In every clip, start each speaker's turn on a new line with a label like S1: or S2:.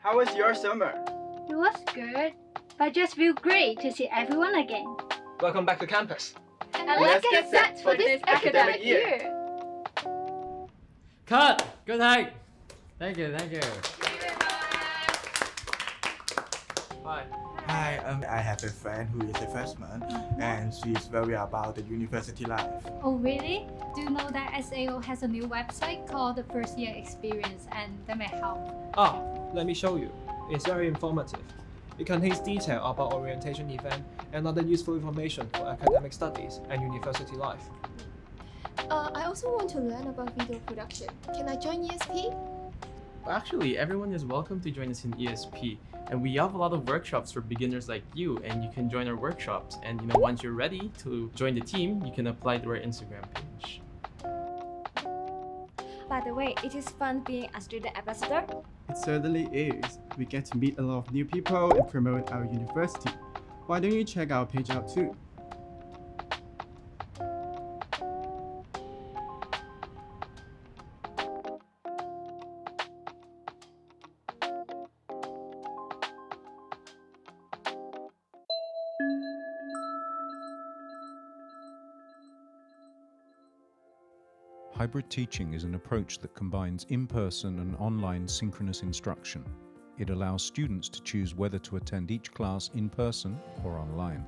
S1: How was your summer?
S2: It was good, but just feel great to see everyone again.
S3: Welcome back to campus.
S2: And let's get set for this academic year.
S4: Cut! Good take! Thank you.
S3: Hi.
S1: Hi, I have a friend who is a freshman and she's very about the university life.
S2: Oh really? Do you know that SAO has a new website called the First Year Experience and that may help?
S3: Let me show you. It's very informative. It contains detail about orientation event and other useful information for academic studies and university life.
S5: I also want to learn about video production. Can I join ESP?
S6: Actually, everyone is welcome to join us in ESP, and we have a lot of workshops for beginners like you, and you can join our workshops. And once you're ready to join the team, you can apply to our Instagram page.
S7: By the way, it is fun being a student ambassador.
S8: It certainly is. We get to meet a lot of new people and promote our university. Why don't you check our page out too?
S9: Hybrid teaching is an approach that combines in-person and online synchronous instruction. It allows students to choose whether to attend each class in person or online.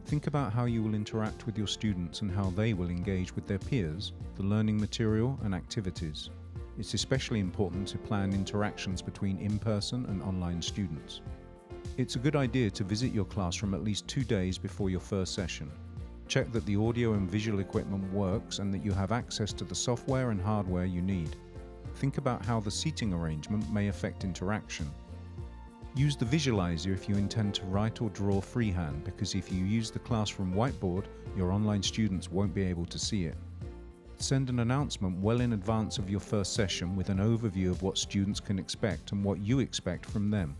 S9: Think about how you will interact with your students and how they will engage with their peers, the learning material and activities. It's especially important to plan interactions between in-person and online students. It's a good idea to visit your classroom at least 2 days before your first session. Check that the audio and visual equipment works and that you have access to the software and hardware you need. Think about how the seating arrangement may affect interaction. Use the visualizer if you intend to write or draw freehand, because if you use the classroom whiteboard, your online students won't be able to see it. Send an announcement well in advance of your first session with an overview of what students can expect and what you expect from them.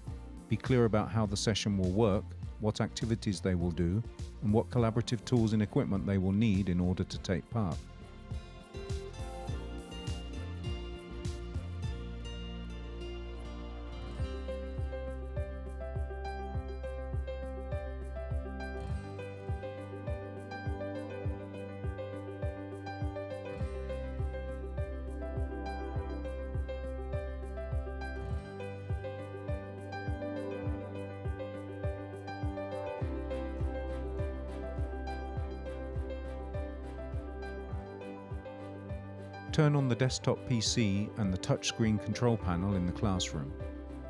S9: Be clear about how the session will work, what activities they will do, and what collaborative tools and equipment they will need in order to take part. Turn on the desktop PC and the touchscreen control panel in the classroom.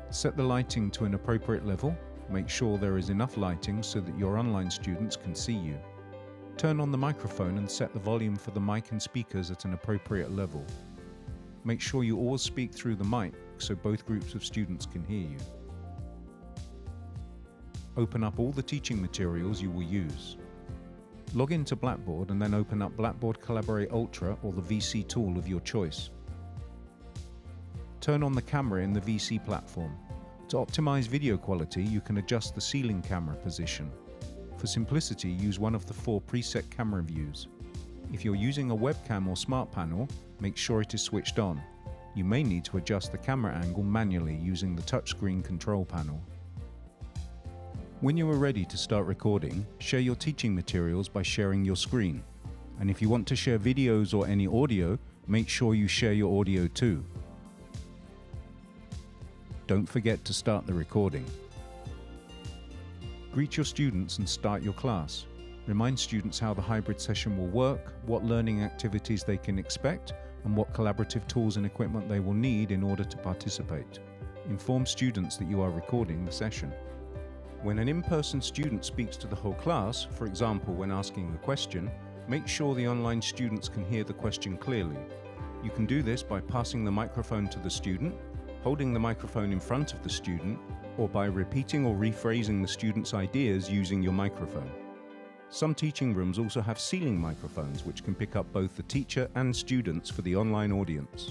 S9: Set the lighting to an appropriate level. Make sure there is enough lighting so that your online students can see you. Turn on the microphone and set the volume for the mic and speakers at an appropriate level. Make sure you always speak through the mic so both groups of students can hear you. Open up all the teaching materials you will use. Log into Blackboard and then open up Blackboard Collaborate Ultra or the VC tool of your choice. Turn on the camera in the VC platform. To optimize video quality, you can adjust the ceiling camera position. For simplicity, use one of the 4 preset camera views. If you're using a webcam or smart panel, make sure it is switched on. You may need to adjust the camera angle manually using the touchscreen control panel. When you are ready to start recording, share your teaching materials by sharing your screen. And if you want to share videos or any audio, make sure you share your audio too. Don't forget to start the recording. Greet your students and start your class. Remind students how the hybrid session will work, what learning activities they can expect, and what collaborative tools and equipment they will need in order to participate. Inform students that you are recording the session. When an in-person student speaks to the whole class, for example when asking a question, make sure the online students can hear the question clearly. You can do this by passing the microphone to the student, holding the microphone in front of the student, or by repeating or rephrasing the student's ideas using your microphone. Some teaching rooms also have ceiling microphones which can pick up both the teacher and students for the online audience.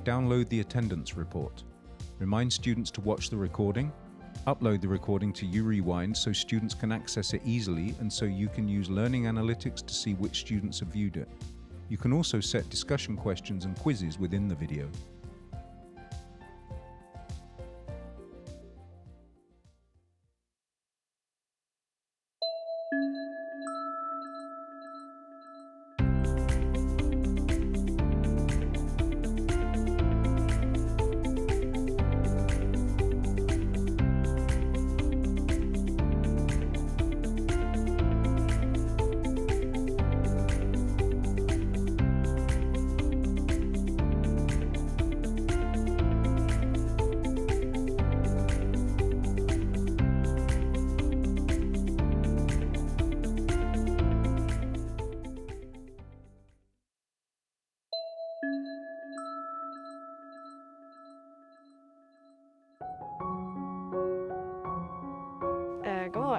S9: Download the attendance report. Remind students to watch the recording. Upload the recording to uRewind so students can access it easily and so you can use Learning Analytics to see which students have viewed it. You can also set discussion questions and quizzes within the video.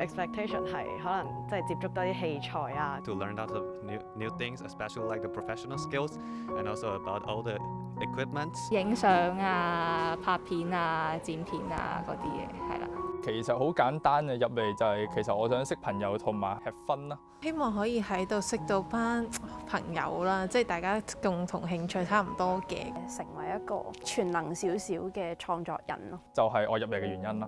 S10: expectation 係可能即係接觸多啲器材啊。
S11: To learn lots of new things, especially like the professional skills, and also about all the equipment.
S12: 影相啊、拍片啊、剪片啊嗰啲嘢係啦。
S13: 其實好簡單嘅，入嚟就係其實我想識朋友同埋 have fun 啦。
S14: 希望可以喺度識到班朋友啦，即係大家共同興趣差唔多嘅，
S15: 成為一個全能少少嘅創作人咯。
S13: 就係我入嚟嘅原因啦。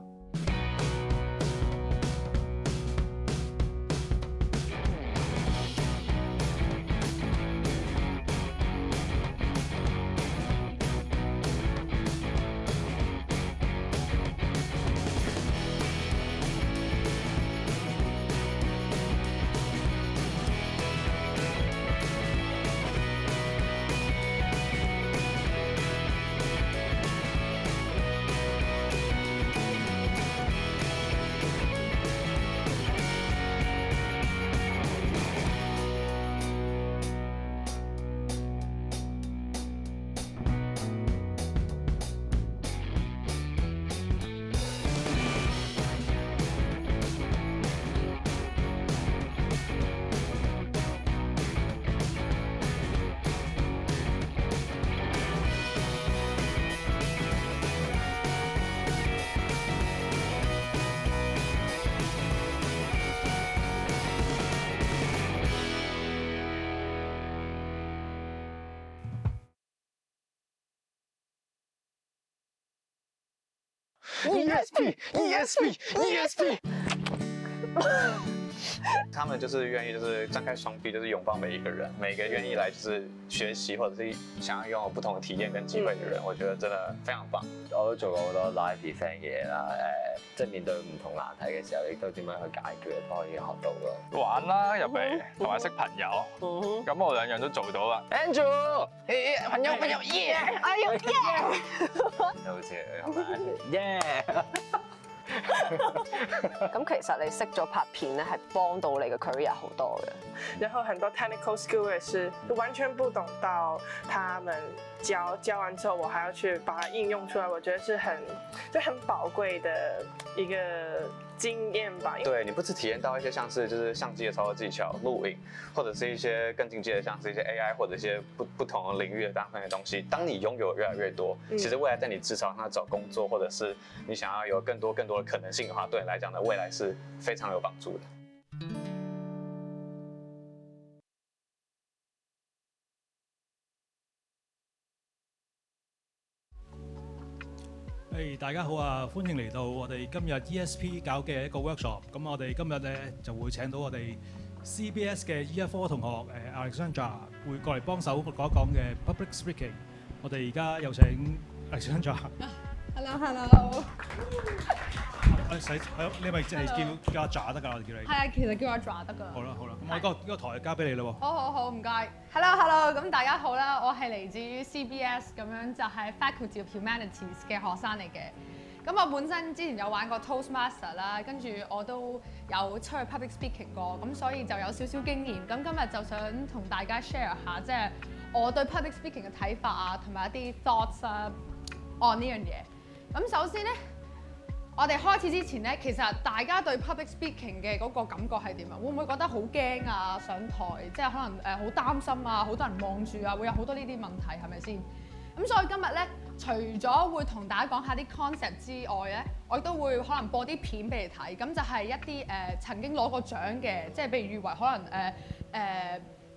S16: ESP。他们就是愿意，就是张开双臂，就是拥抱每一个人，每个愿意来就是学習或者是想要擁有不同嘅體驗跟機會嘅人，我覺得真係非常棒。
S17: 我都做過好多 live event 嘅嘢啦，即係面對唔同難題嘅時候，亦都點樣去解決都可以學到咯。
S13: 玩啦入嚟，同埋識朋友，咁我兩樣都做到啦。
S16: Andrew，朋友
S17: ，yeah， 哎呦 yeah， 好似係咪 ？Yeah。
S18: 咁其實你識咗拍片咧，係幫到你嘅 career 好多嘅。
S19: 然後很多 technical skill 也是完全不懂到他們教完之後，我還要去把它應用出來，我覺得是很寶貴的一個經驗吧。
S16: 對，你不只體驗到一些像是就是相機的操作技巧、錄影，或者是一些更進階的，像是一些 AI 或者一些不同的領域的當分嘅東西。當你擁有越來越多，其實未來在你職場上找工作，或者是你想要有更多的可能性的話，對你來講的未來是非常有幫助的。
S20: 大家好啊！歡迎嚟到我哋今日 ESP 搞嘅一個 workshop。咁我哋今日咧就會請到我哋 CBS 嘅 Year 4同學Alexandra 會過嚟幫手講一講嘅 public speaking。我哋而家有請
S21: Alexandra。Hello。
S20: 你咪即係叫阿 Zha 得㗎？我哋叫你。
S21: 係啊，其實叫阿 Zha 得㗎。
S20: 好啦，咁我呢個台交俾你啦喎。
S21: 好，唔該。Hello，咁大家好啦，我係嚟自於 CBS 咁樣就係 Faculty of Humanities 嘅學生嚟嘅。咁我本身之前有玩過 Toastmaster 啦，跟住我都有出去 public speaking 過，咁所以就有少少經驗。咁今日就想同大家 share 下，即係我對 public speaking 嘅睇法啊，同埋一啲 thoughts 啊 on 呢樣嘢。咁首先咧，我哋開始之前咧，其實大家對 public speaking 嘅嗰個感覺係點啊？會唔會覺得好驚啊？上台即係可能好擔心啊，好多人望住啊，會有好多呢啲問題係咪先？咁所以今日咧，除咗會同大家講下啲 concept 之外咧，我亦都會可能播啲片俾你睇。咁就係一啲曾經攞過獎嘅，即係譬如以為可能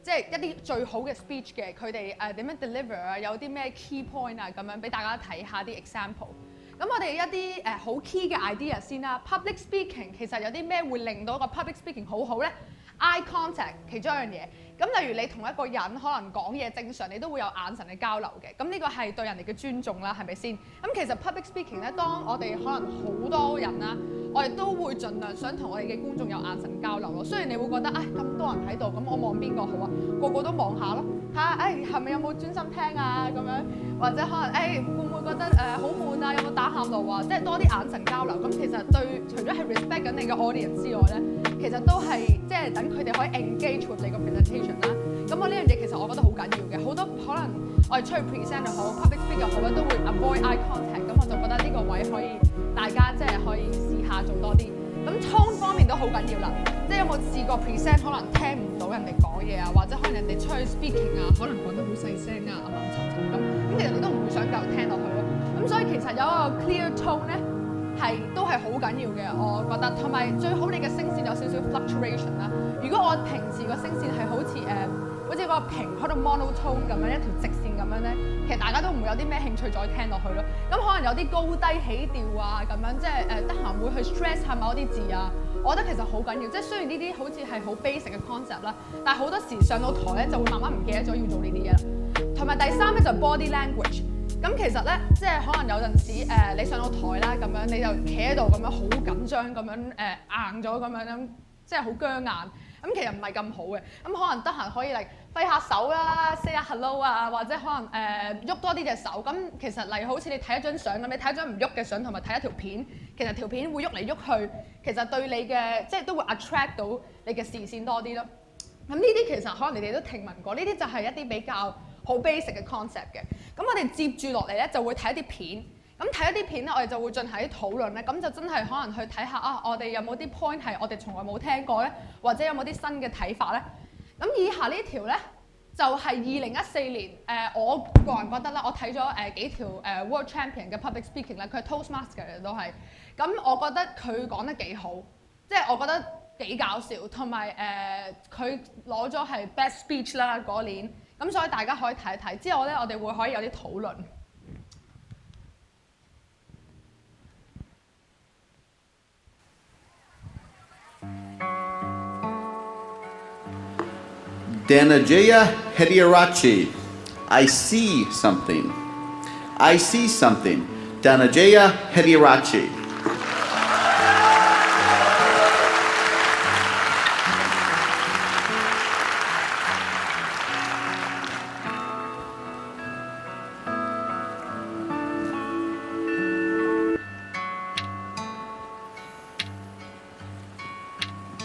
S21: 即係一啲最好嘅 speech 嘅，佢哋點樣 deliver 啊，有啲咩 key point 啊咁樣俾大家睇下啲 example。咁我哋一啲好 key 嘅 idea 先啦。Public speaking 其實有啲咩會令到個 public speaking 好好咧？ eye contact 其中一樣嘢。咁例如你同一個人可能講嘢正常，你都會有眼神嘅交流嘅。咁呢個係對人哋嘅尊重啦，係咪先？咁其實 public speaking 咧，當我哋可能好多人啦，我哋都會盡量想同我哋嘅觀眾有眼神交流咯。雖然你會覺得咁多人喺度，咁我望邊個好啊？個個都望下咯，睇下係咪有冇專心聽啊咁樣，或者可能會唔會覺得好悶啊？有冇打喊路啊？即係多啲眼神交流。咁其實對除咗係 respect 緊你嘅 audience 之外咧，其實都係即係等佢哋可以 engage with 你個 presentation 啦。咁我呢樣嘢其實我覺得好緊要嘅。好多可能我哋出去 present 又好 public speak 又好咧，都會 avoid eye contact。咁我就覺得呢個位可以大家即係可以試下做多啲。咁 tone 方面都好緊要啦。即係有冇試過 present 可能聽唔到人哋講嘢啊，或者可能人哋出去 speaking 啊，可能講得好細聲啊，暗暗沉沉咁。咁其實你都唔會想繼續聽落去咯。咁所以其實有一個 clear tone 咧，都係好緊要嘅，我覺得。同埋最好你嘅聲線有少少 fluctuation 啦。如果我平時個聲線係好似個平喺度 monotone 咁樣一條直線咁樣咧，其實大家都唔會有啲咩興趣再聽落去咯。咁可能有啲高低起調啊咁樣，即係得閒會去 stress 下某啲字啊，我覺得其實好緊要。即係雖然呢啲好似係好 basic 嘅 concept 啦，但係好多時上到台咧就會慢慢唔記得咗要做呢啲嘢啦。同埋第三咧就係 body language。咁其實咧，即係可能有陣時你上到台啦咁樣，你就企喺度咁樣好緊張咁樣硬咗咁樣，即係好僵硬。咁其實唔係咁好嘅。咁可能得閒可以嚟揮下手啦 ，say 下 hello 啊，或者可能喐多啲隻手。咁其實例如好似你睇一張相咁，你睇一張唔喐嘅相同埋睇一條片，其實條片會喐嚟喐去，其實對你嘅即係都會 attract 到你嘅視線多啲咯。咁呢啲其實可能你哋都聽聞過，呢啲就係一啲比較好 basic 嘅 concept 嘅。咁我哋接住落嚟咧就會睇一啲片。咁睇一啲片咧，我哋就會進行啲討論咧。咁就真係可能去睇下我哋有冇啲 point 係我哋從來冇聽過咧，或者有冇啲新嘅睇法咧。咁以下呢條咧就係2014年我個人覺得啦，我睇咗幾條World Champion 嘅 Public Speaking 咧，佢係 Toastmaster 嘅都係。咁我覺得佢講得幾好，即係我覺得幾搞笑，同埋佢攞咗係 Best Speech 啦嗰年。咁所以大家可以睇一睇。之後咧，我哋會可以有啲討論。
S4: Dhananjaya Hediarachi, I see something. I see something. Dhananjaya Hediarachi.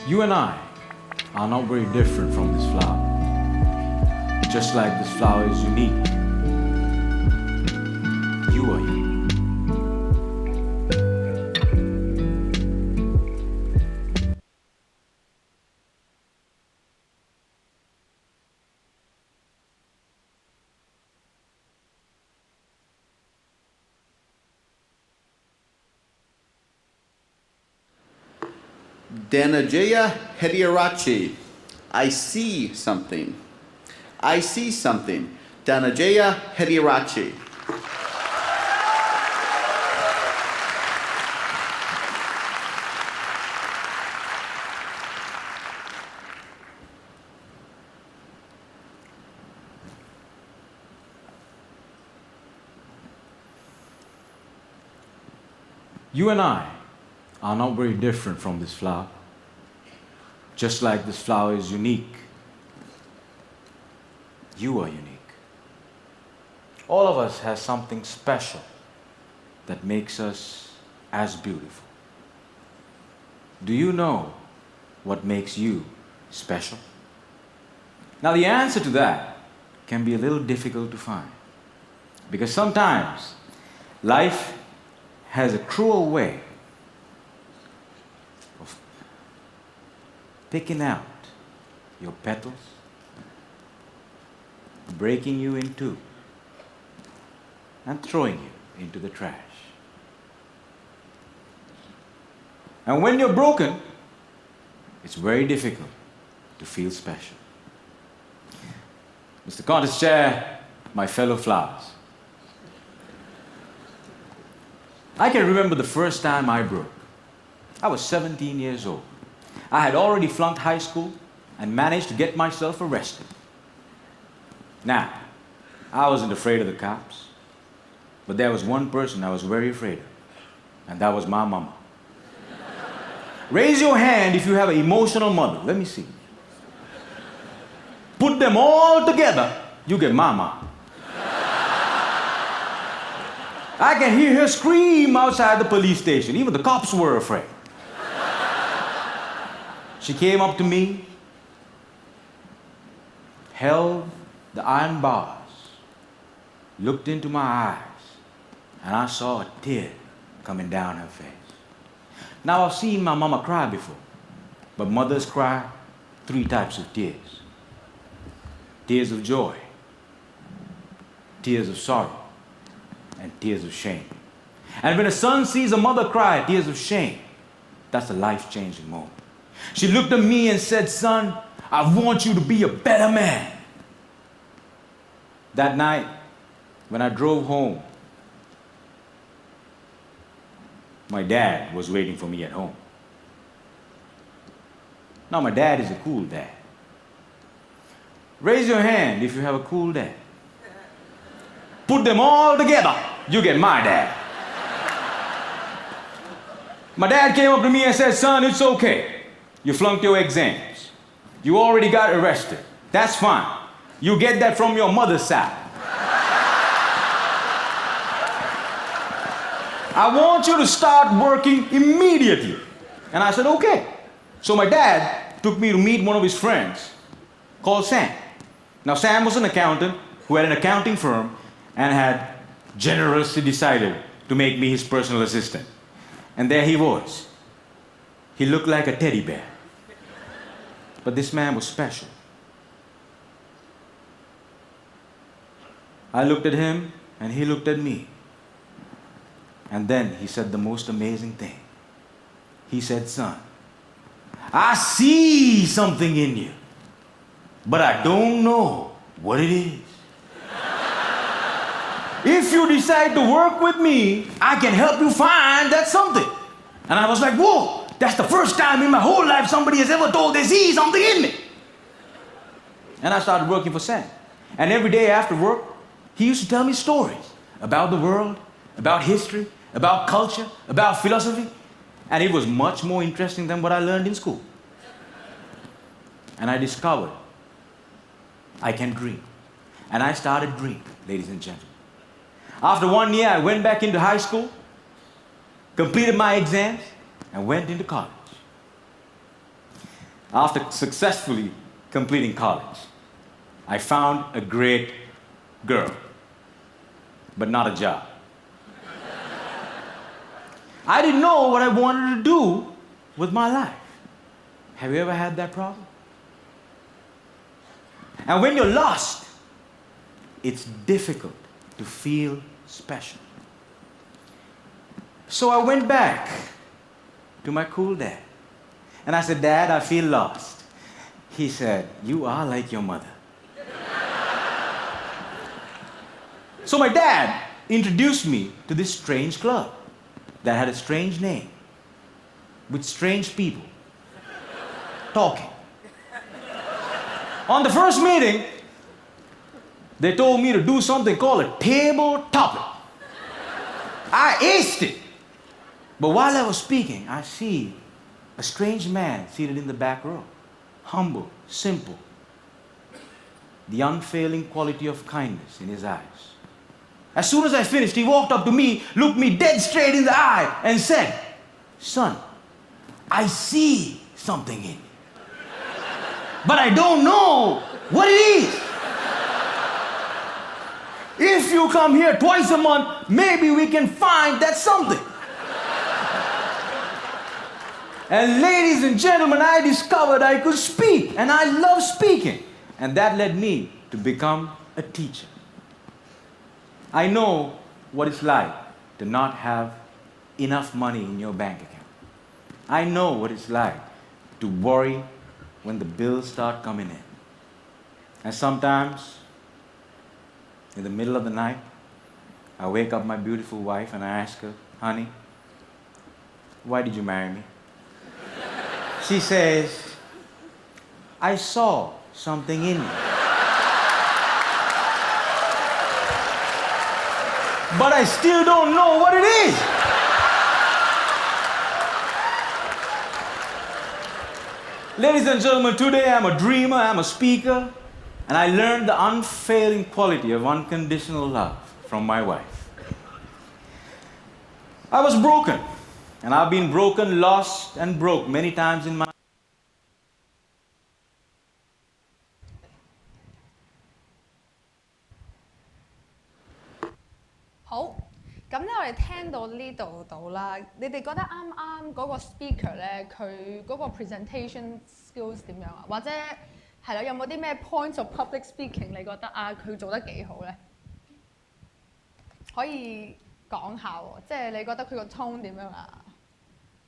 S9: You and I are not very different from this flower. Just like this flower is unique, you are unique.
S4: Dhananjaya Hediarachi, I see something. I see something. Dhananjaya Hediarachi.
S9: You and I are not very different from this flower. Just like this flower is unique, you are unique. All of us has something special that makes us
S1: as beautiful? Do you know what makes you special? Now, the answer to that can be a little difficult to find, because sometimes life has a cruel way of picking out your petals, breaking you in two, and throwing you into the trash. And when you're broken, it's very difficult to feel special. Mr. Contest Chair, my fellow flowers, I can remember the first time I broke. I was 17 years old. I had already flunked high school and managed to get myself arrested. Now, I wasn't afraid of the cops, but there was one person I was very afraid of, and that was my mama. Raise your hand if you have an emotional mother. Let me see. Put them all together, you get mama. I can hear her scream outside the police station. Even the cops were afraid. She came up to me, held the iron bars, looked into my eyes, and I saw a tear coming down her face. Now, I've seen my mama cry before, but mothers cry 3 types of tears. Tears of joy, tears of sorrow, and tears of shame. And when a son sees a mother cry tears of shame, that's a life-changing moment. She looked at me and said, "Son, I want you to be a better man." That night, when I drove home, my dad was waiting for me at home. Now, my dad is a cool dad. Raise your hand if you have a cool dad. Put them all together, you get my dad. My dad came up to me and said, "Son, it's okay. You flunked your exams. You already got arrested. That's fine. You get that from your mother's side. I want you to start working immediately." And I said, "Okay." So my dad took me to meet one of his friends called Sam. Now, Sam was an accountant who had an accounting firm and had generously decided to make me his personal assistant. And there he was. He looked like a teddy bear. But this man was special. I looked at him and he looked at me. And then he said the most amazing thing. He said, "Son, I see something in you, but I don't know what it is. If you decide to work with me, I can help you find that something." And I was like, "Whoa, that's the first time in my whole life somebody has ever told they see something in me." And I started working for Sam. And every day after work, he used to tell me stories about the world, about history, about culture, about philosophy. And it was much more interesting than what I learned in school. And I discovered I can dream. And I started dreaming, ladies and gentlemen. After 1 year, I went back into high school, completed my exams, and went into college. After successfully completing college, I found a great girl, but not a job. I didn't know what I wanted to do with my life. Have you ever had that problem? And when you're lost, it's difficult to feel special. So I went back to my cool dad. And I said, "Dad, I feel lost." He said, "You are like your mother." So my dad introduced me to this strange club that had a strange name, with strange people talking. On the first meeting, they told me to do something called a table topic. I aced it. But while I was speaking, I see a strange man seated in the back row. Humble, simple. The unfailing quality of kindness in his eyes. As soon as I finished, he walked up to me, looked me dead straight in the eye, and said, "Son, I see something in you. But I don't know what it is. If you come here twice a month, maybe we can find that something." And ladies and gentlemen, I discovered I could speak, and I love speaking. And that led me to become a teacher. I know what it's like to not have enough money in your bank account. I know what it's like to worry when the bills start coming in. And sometimes, in the middle of the night, I wake up my beautiful wife and I ask her, "Honey, why did you marry me?" She says, "I saw something in you. But I still don't know what it is." Ladies and gentlemen, today I'm a dreamer, I'm a speaker, and I learned the unfailing quality of unconditional love from my wife. I was broken, and I've been broken, lost, and broke many times in my life.
S21: 好，咁咧我哋聽到呢度到啦，你哋覺得啱啱嗰個 speaker 咧，佢嗰個 presentation skills 點樣啊？或者係啦，有冇啲咩 points of public speaking 你覺得啊佢做得幾好咧？可以講下喎，即係你覺得佢個 tone 點樣啊？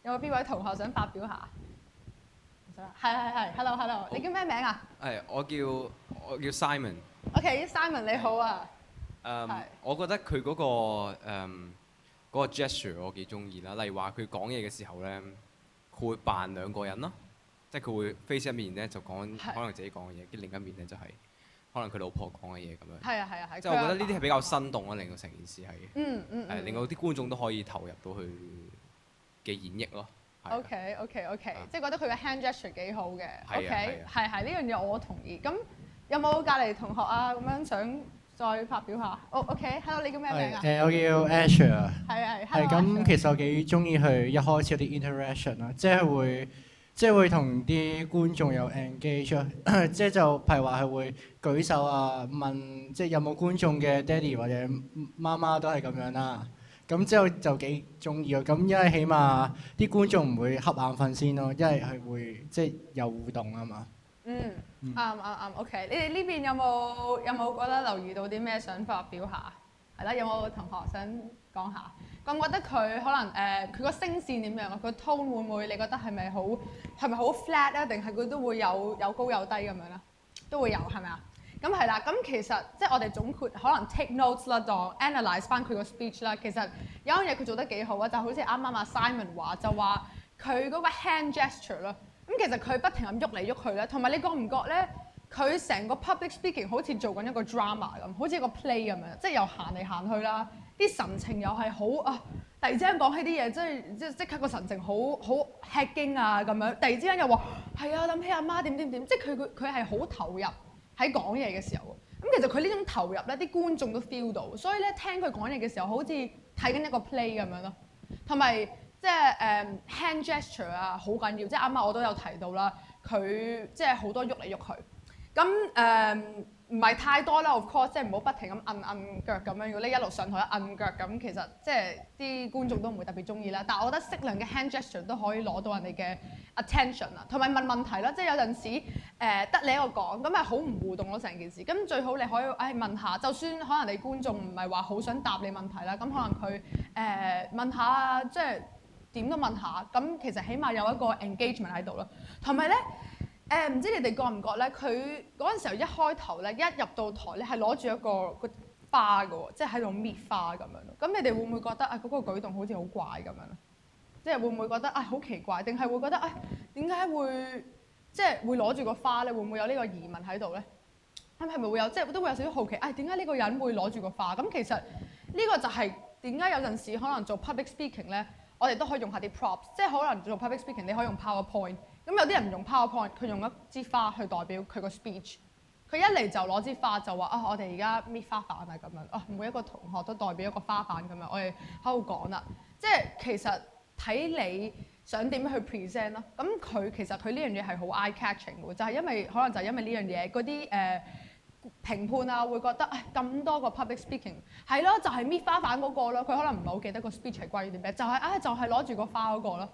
S21: 有冇邊位同學想發表下？係 ，hello， 你叫咩名啊？
S2: 我叫 Simon。OK，Simon
S21: 你好啊。
S2: 我覺得佢嗰個 gesture 我幾中意啦。例如話佢講嘢嘅時候咧，佢會扮兩個人咯，即係佢會 face 一面咧就講可能自己講嘅嘢，跟另一面咧就係可能佢老婆講嘅嘢咁樣。係。即係我覺得呢啲係比較生動啊，令到成件事係令到啲觀眾都可以投入到佢嘅演繹咯。
S21: OK， 即係覺得佢嘅 hand gesture 幾好嘅。OK， 係呢樣嘢我同意。咁有冇隔離同學啊咁樣想再發表下？OK，Hello， 你叫咩名啊？
S22: 我叫 Asher 啊。
S21: 係
S22: 咁，其實我幾中意佢一開始有啲 interaction 啦，即係會同啲觀眾有 engage 咯，即係就譬如話係會舉手啊問，即係有冇觀眾嘅爹哋或者媽媽都係咁樣啦。咁之後就幾中意咯，咁因為起碼啲觀眾唔會瞌眼瞓先咯，因為係會即係有互動啊嘛。啱
S21: ，OK。你哋呢邊有冇覺得留意到啲咩想發表下？係啦，有冇同學想講下？咁覺得佢可能佢個聲線點樣啊？佢 tone 會唔會你覺得係咪好 flat 啊？定係佢都會有高有低咁樣啦？都會有係咪啊？咁係啦，咁其實即係我哋總括可能 take notes 啦，當 analyse 翻佢個 speech 啦。其實有樣嘢佢做得幾好啊，就好似啱啱阿 Simon 話，就話佢嗰個 hand gesture 啦。咁其實佢不停咁喐嚟喐去咧，同埋你覺唔覺咧？佢成個 public speaking 好似做緊一個 drama 咁，好似一個 play 咁樣，即係又行嚟行去啦，啲神情又係好啊！突然之間講起啲嘢，即刻個神情好吃驚啊咁樣。突然之間又話係啊，諗起阿媽點，即係佢係好投入喺講嘢嘅時候。咁其實佢呢種投入咧，啲觀眾都 feel 到，所以咧聽佢講嘢嘅時候，好似睇緊一個 play 咁樣咯，同埋。即係hand gesture 啊，好緊要。即係啱啱我都有提到啦，佢即係好多喐嚟喐去。咁唔係太多啦 ，of course， 即係唔好不停咁摁腳咁樣。如果你一路上台摁腳咁，其實即係啲觀眾都唔會特別中意啦。但係我覺得適量嘅 hand gesture 都可以攞到人哋嘅 attention 啊，同埋問問題啦。即係有陣時得你一個講，咁係好唔互動咯成件事。咁最好你可以問下，就算可能你觀眾唔係話好想答你問題啦，咁可能佢問下即係。點都問下，咁其實起碼有一個 engagement 喺度咯。同埋咧，唔知你哋覺唔覺咧？佢嗰陣時候一開頭咧，一入到台咧係攞住一個花嘅喎，即係喺度搣花咁樣咯。咁你哋會唔會覺得嗰個舉動好似好怪咁樣咧？即係會唔會覺得好奇怪？定係會覺得點解會即係會攞住個花咧？會唔會有呢個疑問喺度咧？咁係咪會有即係都會有少少好奇？點解呢個人會攞住個花？咁其實呢個就係點解有陣時可能做 public speaking 咧？我哋都可以用下啲 props， 即係可能做 public speaking 你可以用 PowerPoint， 咁有啲人唔用 PowerPoint， 佢用一支花去代表佢個 speech，佢一嚟就攞支花就話啊，我哋而家搣花瓣啊咁樣，啊每一個同學都代表一個花瓣咁樣，我哋喺度講啦。即係其實睇你想點樣去 present 咯。咁佢其實佢呢樣嘢係好 eye catching 嘅，就係因為可能就係因為呢樣嘢，嗰啲評判啊會覺得咁多個 public speaking 係咯，就係搣花瓣嗰個咯。佢可能唔係好記得個 speech 係關於啲咩，就係就係攞住個花嗰個咯。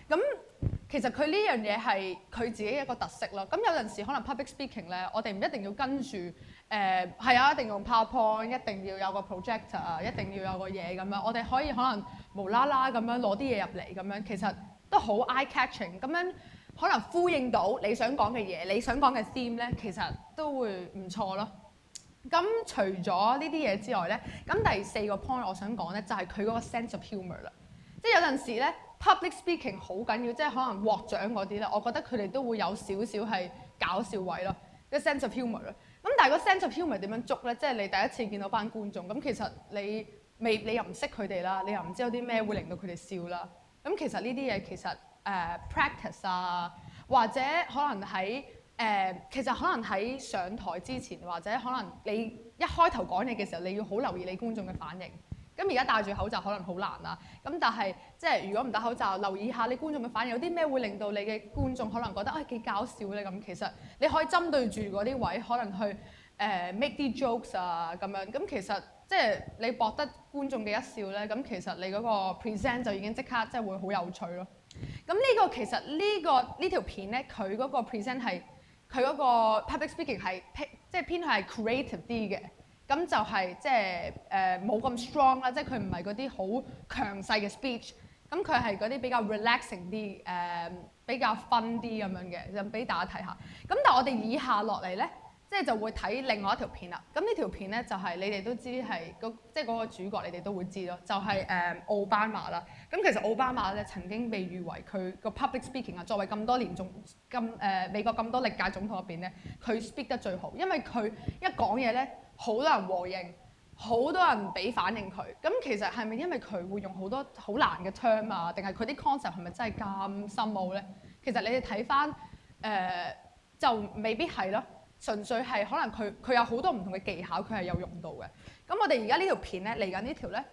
S21: 咁其實佢呢樣嘢係佢自己一個特色咯。咁有陣時可能 public speaking 咧，我哋唔一定要跟住係啊，一定用 PowerPoint， 一定要有個 projector， 一定要有個嘢咁樣。我哋可以可能無啦啦咁樣攞啲嘢入嚟咁樣，其實都好 eye catching， 咁樣可能呼應到你想講嘅嘢，你想講嘅 theme 咧，其實都會唔錯咯。咁除咗呢啲嘢之外咧，咁第4個 point 我想講咧，就係佢嗰個 sense of humour 啦。即係有陣時咧 ，public speaking 好緊要，即係可能獲獎嗰啲咧，我覺得佢哋都會有少少係搞笑位咯，個 sense of humour 咯。咁但係個 sense of humour 點樣捉咧？即係你第一次見到班觀眾，咁其實你又唔識佢哋啦，你又唔知有啲咩會令到佢哋笑啦。咁其實呢啲嘢其實practice 啊，或者可能喺其實可能喺上台之前，或者可能你一開頭講嘢嘅時候，你要好留意你觀眾嘅反應。咁而家戴住口罩可能好難啦，咁但係即係如果唔戴口罩，留意下你觀眾嘅反應，有啲咩會令到你嘅觀眾可能覺得幾搞笑咧？咁其實你可以針對住嗰啲位，可能去make 啲 jokes 啊咁樣。咁其實即係你博得觀眾嘅一笑咧，咁其實你嗰個 present 就已經即刻即係會好有趣咯。咁呢個其實呢條片咧，佢嗰個 present 係佢嗰個 public speaking 係即係偏向係 creative 啲嘅。咁就係即係冇咁 strong 啦，即係佢唔係嗰啲好強勢嘅 speech， 咁佢係嗰啲比較 relaxing 啲，比較 fun 啲咁樣嘅，就俾大家睇下。咁但係我哋以下落嚟咧，即係就會睇另外一條片啦。咁呢條片咧就係你哋都知係即係嗰個主角，你哋都會知咯，就係奧巴馬啦。咁其實奧巴馬咧曾經被譽為佢個 public speaking 啊，作為咁多年美國咁多歷屆總統入邊咧，佢 speak 得最好，因為佢一講嘢咧，好多人和應，好多人俾反應佢。咁其實係咪因為佢會用好多好難嘅 term 啊？定係佢啲 concept 係咪真係咁深奧咧？其實你哋睇翻就未必係咯，純粹係可能佢有好多唔同嘅技巧，佢係有用到嘅。咁我哋而家呢條片咧，嚟緊呢條咧，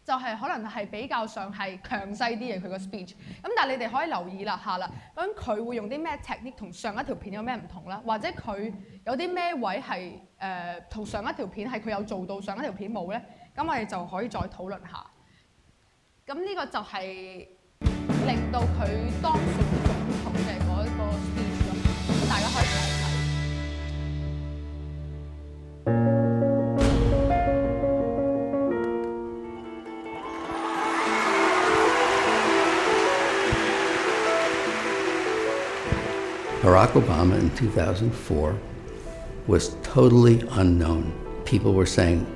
S21: 就係可能係比較上係強勢啲嘅佢個 speech。咁但係你哋可以留意下啦，咁佢會用啲咩 technique 同上一條片有咩唔同啦？或者佢有啲咩位係同上一條片係佢有做到，上一條片冇咧？咁我哋就可以再討論下。咁呢個就係令到佢當選總統嘅嗰一個 speech 咯。咁大家可以睇一睇。
S3: Barack Obama in 2004 was totally unknown. People were saying,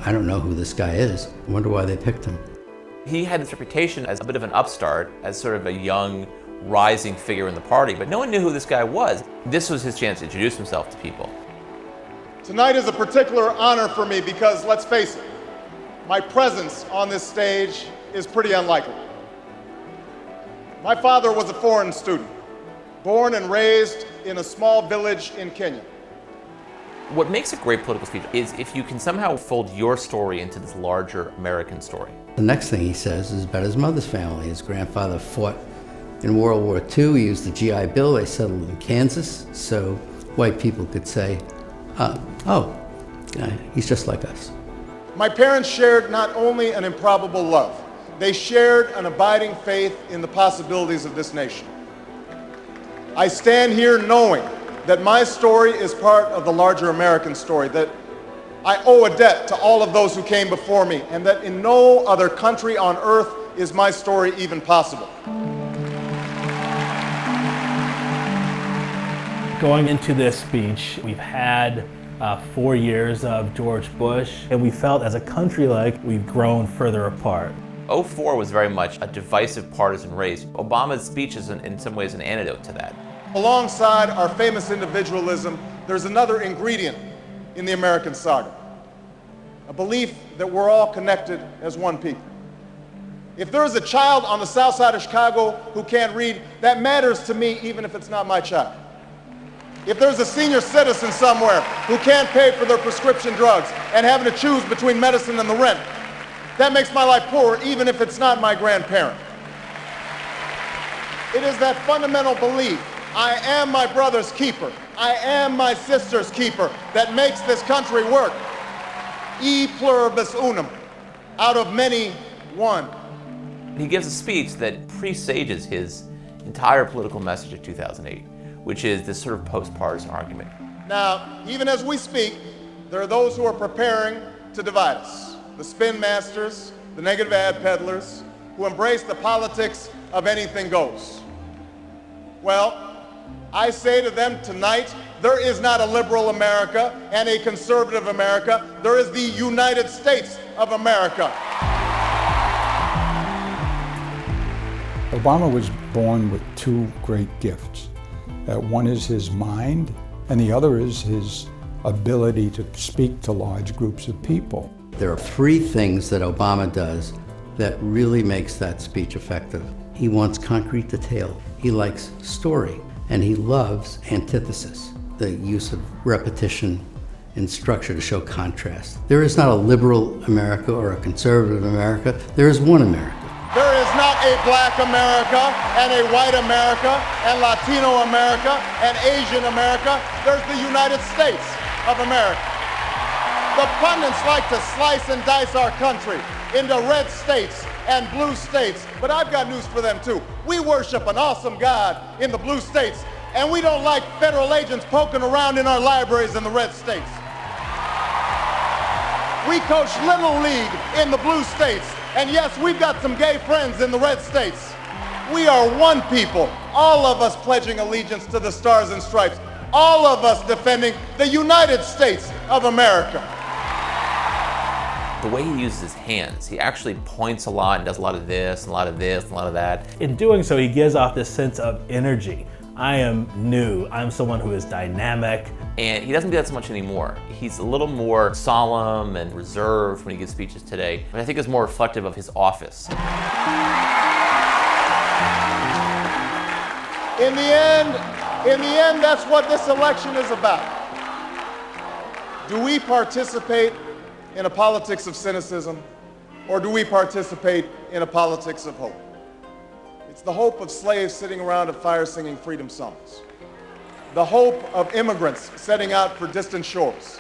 S3: I don't know who this guy is. I wonder why they picked him.
S5: He had this reputation as a bit of an upstart, as sort of a young, rising figure in the party, but no one knew who this guy was. This was his chance to introduce himself to people.
S23: Tonight is a particular honor for me because, let's face it, my presence on this stage is pretty unlikely. My father was a foreign student, born and raised in a small village in Kenya.
S5: What makes a great political speech is if you can somehow fold your story into this larger American story.
S3: The next thing he says is about his mother's family. His grandfather fought in World War II. He used the GI Bill. They settled in Kansas, so white people could say, he's just like us.
S23: My parents shared not only an improbable love, they shared an abiding faith in the possibilities of this nation. I stand here knowing that my story is part of the larger American story, that I owe a debt to all of those who came before me, and that in no other country on earth is my story even possible.
S24: Going into this speech, we've had 4 years of George Bush, and we felt as a country like we've grown further apart.
S5: 2004 was very much a divisive partisan race. Obama's speech is in some ways an antidote to that.
S23: Alongside our famous individualism, there's another ingredient in the American saga, a belief that we're all connected as one people. If there is a child on the south side of Chicago who can't read, that matters to me even if it's not my child. If there's a senior citizen somewhere who can't pay for their prescription drugs and having to choose between medicine and the rent, that makes my life poorer even if it's not my grandparent. It is that fundamental belief, I am my brother's keeper, I am my sister's keeper, that makes this country work. E pluribus unum, out of many, one.
S5: He gives a speech that presages his entire political message of 2008, which is this sort of post-partisan argument.
S23: Now, even as we speak, there are those who are preparing to divide us. The spin masters, the negative ad peddlers, who embrace the politics of anything goes. Well, I say to them tonight, there is not a liberal America and a conservative America. There is the United States of America.
S6: Obama was born with two great gifts. One is his mind, and the other is his ability to speak to large groups of people.
S3: There are three things that Obama does that really makes that speech effective. He wants concrete detail. He likes story, and he loves antithesis, the use of repetition in structure to show contrast. There is not a liberal America or a conservative America. There is one America.
S23: There is not a black America and a white America and Latino America and Asian America. There's the United States of America. The pundits like to slice and dice our country into red states and blue states, but I've got news for them too. We worship an awesome God in the blue states, and we don't like federal agents poking around in our libraries in the red states. We coach Little League in the blue states, and yes, we've got some gay friends in the red states. We are one people, all of us pledging allegiance to the Stars and Stripes, all of us defending the United States of America.
S5: The way he uses his hands, he actually points a lot and does a lot of this, and a lot of this, and a lot of that.
S24: In doing so, he gives off this sense of energy. I am new, I'm someone who is dynamic.
S5: And he doesn't do that so much anymore. He's a little more solemn and reserved when he gives speeches today, but I think is more reflective of his office.
S23: In the end, that's what this election is about. Do we participate in a politics of cynicism, or do we participate in a politics of hope? It's the hope of slaves sitting around a fire singing freedom songs. The hope of immigrants setting out for distant shores.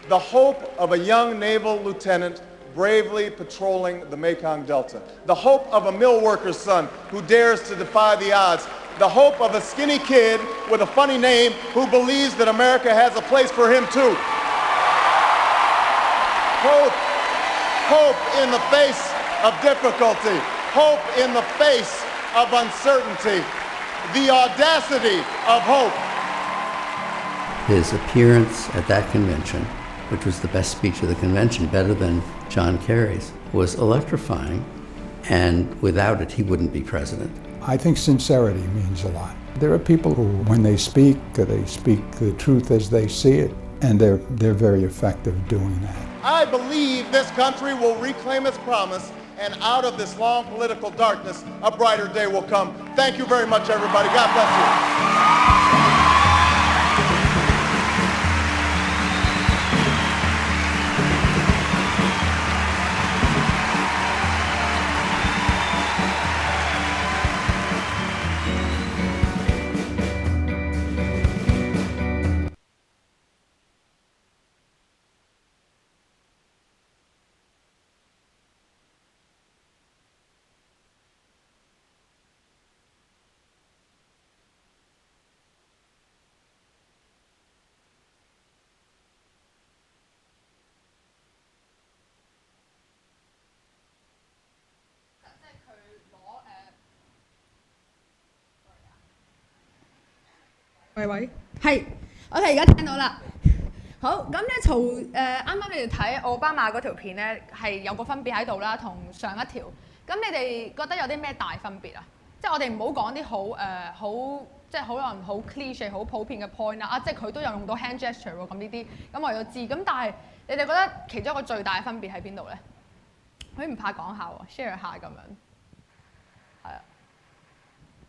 S23: The hope of a young naval lieutenant bravely patrolling the Mekong Delta. The hope of a mill worker's son who dares to defy the odds. The hope of a skinny kid with a funny name who believes that America has a place for him too. Hope in the face of difficulty. Hope in the face of uncertainty. The audacity of hope.
S3: His appearance at that convention, which was the best speech of the convention, better than John Kerry's, was electrifying, and without it, he wouldn't be president.
S6: I think sincerity means a lot. There are people who, when they speak the truth as they see it, and they're very effective doing that.
S23: I believe this country will reclaim its promise, and out of this long political darkness, a brighter day will come. Thank you very much, everybody. God bless you.
S21: 喂，係，我哋而家聽到啦。好，咁咧曹啱啱你哋睇奧巴馬嗰條片咧，係有個分別喺度啦，同上一條。咁你哋覺得有啲咩大分別啊？即係我哋唔好講啲好即係可能好 cliche 好普遍嘅 point 啦。即係佢都有用到 hand gesture 喎。咁呢啲咁我哋都知。咁但係你哋覺得其中一個最大嘅分別喺邊度咧？佢唔怕講下喎 ，share 下咁樣。係啊。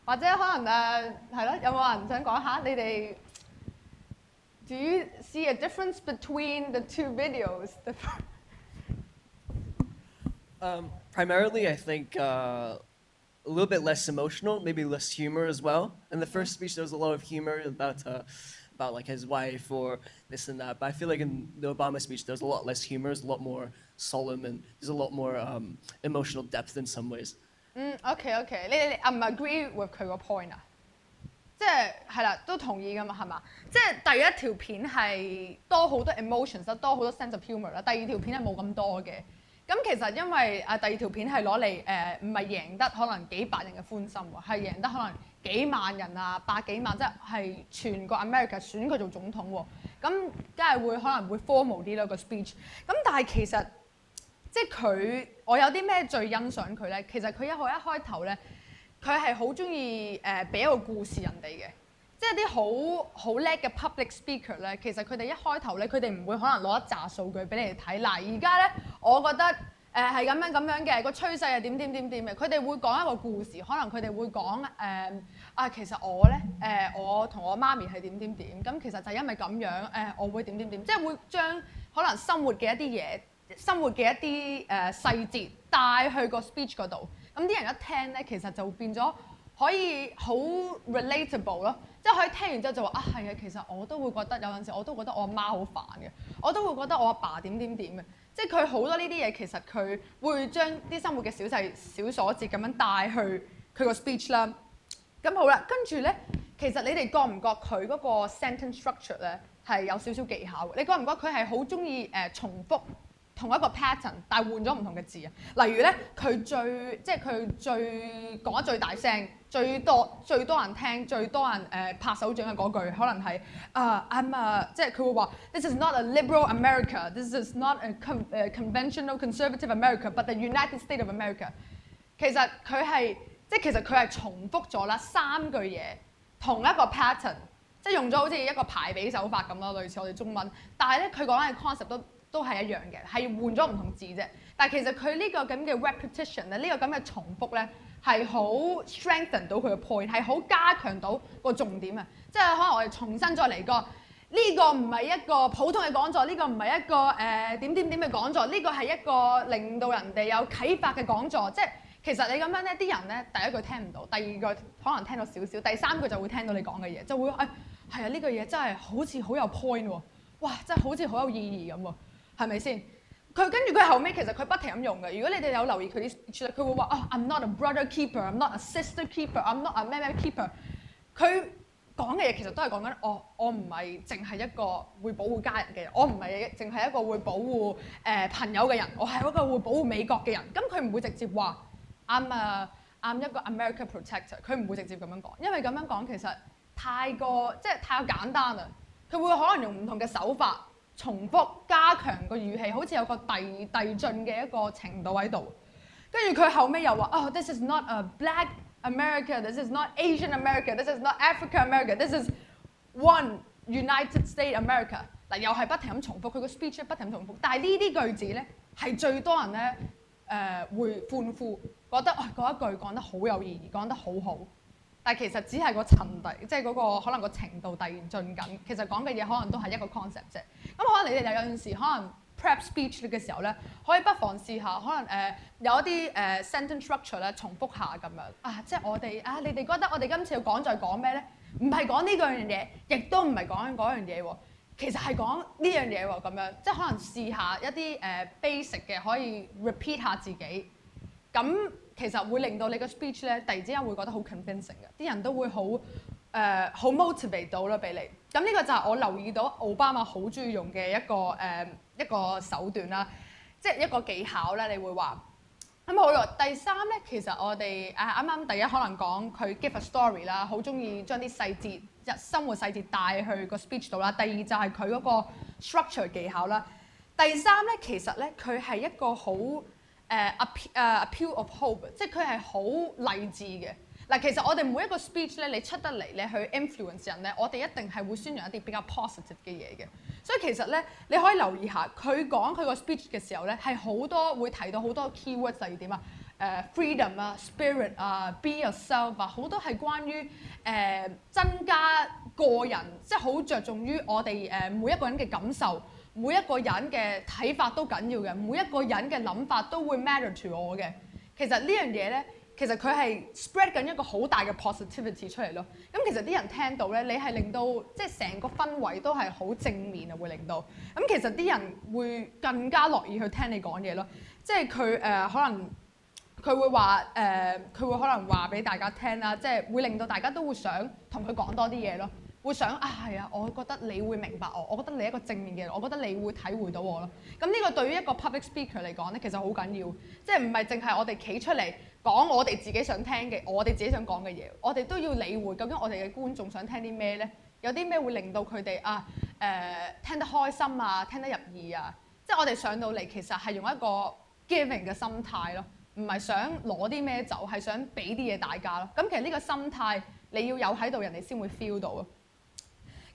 S21: 或者可能係咯，有冇人想講下你哋 Do you see a difference between the two videos?
S7: Primarily, I think a little bit less emotional, maybe less humor as well. In the first speech, there was a lot of humor about like his wife or this and that. But I feel like in the Obama speech, there's a lot less humor, it's a lot more solemn, and there's a lot more emotional depth in some ways.
S21: OK， 你唔 agree with 佢個 point 啊？即係啦，都同意噶嘛，係嘛？即係第一條片係多好多 emotions 啦，多好多 sense of humour 啦。第二條片係冇咁多嘅。咁其實因為第二條片係攞嚟唔係贏得可能幾百人嘅歡心喎，係贏得可能幾萬人啊、百幾萬，即係全個 America 選佢做總統喎。咁梗係可能會 formal 啲咯個 speech。咁但係其實即係佢，我有啲咩最欣賞佢咧？其實佢一開頭咧，佢係好中意俾一個故事人哋嘅。即係啲好叻嘅 public speaker 咧，其實佢哋一開頭咧，佢哋唔會可能攞一紮數據俾你哋睇。嗱，而家咧，我覺得係咁樣嘅，個趨勢係點嘅。佢哋會講一個故事，可能佢哋會講其實我咧我同我媽咪係點，咁其實就因為咁樣我會點，即係會將可能生活嘅一啲嘢、生活嘅一啲細節帶去個 speech 嗰度。咁啲人一聽咧，其實就變咗可以好 relatable 咯。即係可以聽完之後就話係啊，其實我都會覺得有陣時我都覺得我阿媽好煩嘅，我都會覺得我阿爸點嘅，即係佢好多呢啲嘢其實佢會將啲生活嘅小細小瑣節咁樣帶去佢個 speech 啦。咁好啦，跟住咧，其實你哋覺唔覺佢嗰個 sentence structure 咧係有少少技巧嘅？你覺唔覺佢係好中意重複同一個 pattern， 但係換咗唔同嘅字啊？例如咧，佢最講得最大聲、最多人聽、最多人拍手掌嘅嗰句，可能係即係佢會話 This is not a liberal America, this is not a conventional conservative America, but the United States of America。其實佢係重複咗啦3句嘢，同一個 pattern， 即係用咗好似一個排比手法咁咯，類似我哋中文。但係咧，佢講緊嘅 concept都係一樣嘅，係換咗唔同字啫。但係其實佢呢個咁嘅 repetition 咧，呢個咁嘅重複咧，係好 strengthen 到佢嘅 point， 係好加強到個重點啊！即係可能我哋重新再嚟過，呢個唔係一個普通嘅講座，呢個唔係一個點嘅講座，呢個係一個令到人哋有啟發嘅講座。即係其實你咁樣咧，啲人咧第一句聽唔到，第二句可能聽到少少，第三句就會聽到你講嘅嘢，就會係啊，呢句嘢真係好似好有 point 喎，哇！真係好似好有意義咁喎。係咪先？跟住佢後尾其實佢不停咁用嘅。如果你哋有留意佢啲 speech， 佢會話I'm not a brother keeper, I'm not a sister keeper, I'm not a 咩 keeper。佢講嘅嘢其實都係講緊我唔係淨係一個會保護家人嘅人，我唔係淨係一個會保護朋友嘅人，我係一個會保護美國嘅人。咁佢唔會直接話I'm一個 America protector， 佢唔會直接咁樣講，因為咁樣講其實太過簡單啦。佢會可能用唔同嘅手法。重複加強個語氣，好似有個遞進嘅一個程度喺度。跟住佢後尾又話This is not a black America, this is not Asian America, this is not Africa America, this is one United States America。嗱，又係不停咁重複，佢個 speech 不停咁重複。但係呢啲句子咧係最多人咧會歡呼，覺得嗰一句講得好有意義，講得好好。但係其實只係個層遞，即係嗰個可能個程度遞進緊。其實講嘅嘢可能都係一個 concept 啫。咁可能你哋有陣時可能 prep speech 嘅時候咧，可以不妨試下，可能有一啲sentence structure 咧重複下咁樣即係我哋你哋覺得我哋今次要講就係講咩咧？唔係講呢樣嘢，亦都唔係講嗰樣嘢喎。其實係講呢樣嘢喎，咁樣即係可能試下一啲basic 嘅，可以 repeat 下自己。咁其實會令到你個 speech 咧，突然之間會覺得好 convincing 嘅，啲人都會好 motivate 到啦俾你。咁呢個就係我留意到奧巴馬好中意用嘅一個手段啦，即係一個技巧咧。你會話咁好啦。第三咧，其實我哋啱啱第一可能講佢 give a story 啦，好中意將啲細節、生活細節帶去個 speech 度啦。第二就係佢嗰個 structure 技巧啦。第三咧，其實咧佢係一個好appeal of hope， 即係佢係好勵志嘅。嗱，其實我哋每一個 speech 咧，你出得嚟咧去 influence 人咧，我哋一定係會宣揚一啲比較 positive 嘅嘢嘅。所以其實咧，你可以留意下佢講佢個 speech 嘅時候咧，係好多會提到好多 keywords，例如點freedom 啊、spirit 啊、be yourself 啊，好多係關於增加個人，即係好着重於我哋每一個人嘅感受，每一個人嘅睇法都緊要嘅，每一個人嘅諗法都會 matter to 我嘅。其實呢樣嘢咧，其實佢係 spread 緊一個好大嘅 positivity 出嚟咯。咁其實啲人聽到咧，你係令到即係成個氛圍都係好正面啊，會令到。咁其實啲人會更加樂意去聽你講嘢咯。即係佢可能佢會話佢會可能話俾大家聽啦，即係會令到大家都會想同佢講多啲嘢咯。會想係啊，我覺得你會明白我覺得你係一個正面嘅人，我覺得你會體會到我咯。咁呢個對於一個 public speaker 嚟講咧，其實好緊要，即係唔係淨係我哋企出嚟講我哋自己想聽嘅，我哋自己想講嘅嘢，我哋都要理會究竟我哋嘅觀眾想聽啲咩咧？有啲咩會令到佢哋聽得開心啊，聽得入耳啊？即係我哋上到嚟其實係用一個 giving 嘅心態咯，唔係想攞啲咩走，係想俾啲嘢大家咯。咁其實呢個心態你要有喺度，人哋先會 feel 到啊。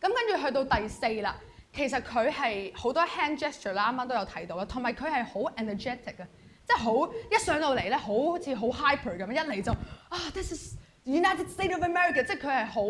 S21: 咁跟住去到第4啦，其實佢係好多 hand gesture 啦，啱啱都有提到啦，同埋佢係好 energetic 嘅，即係好一上到嚟咧，好似好 hyper 咁，一嚟就This is United States of America， 即係佢係好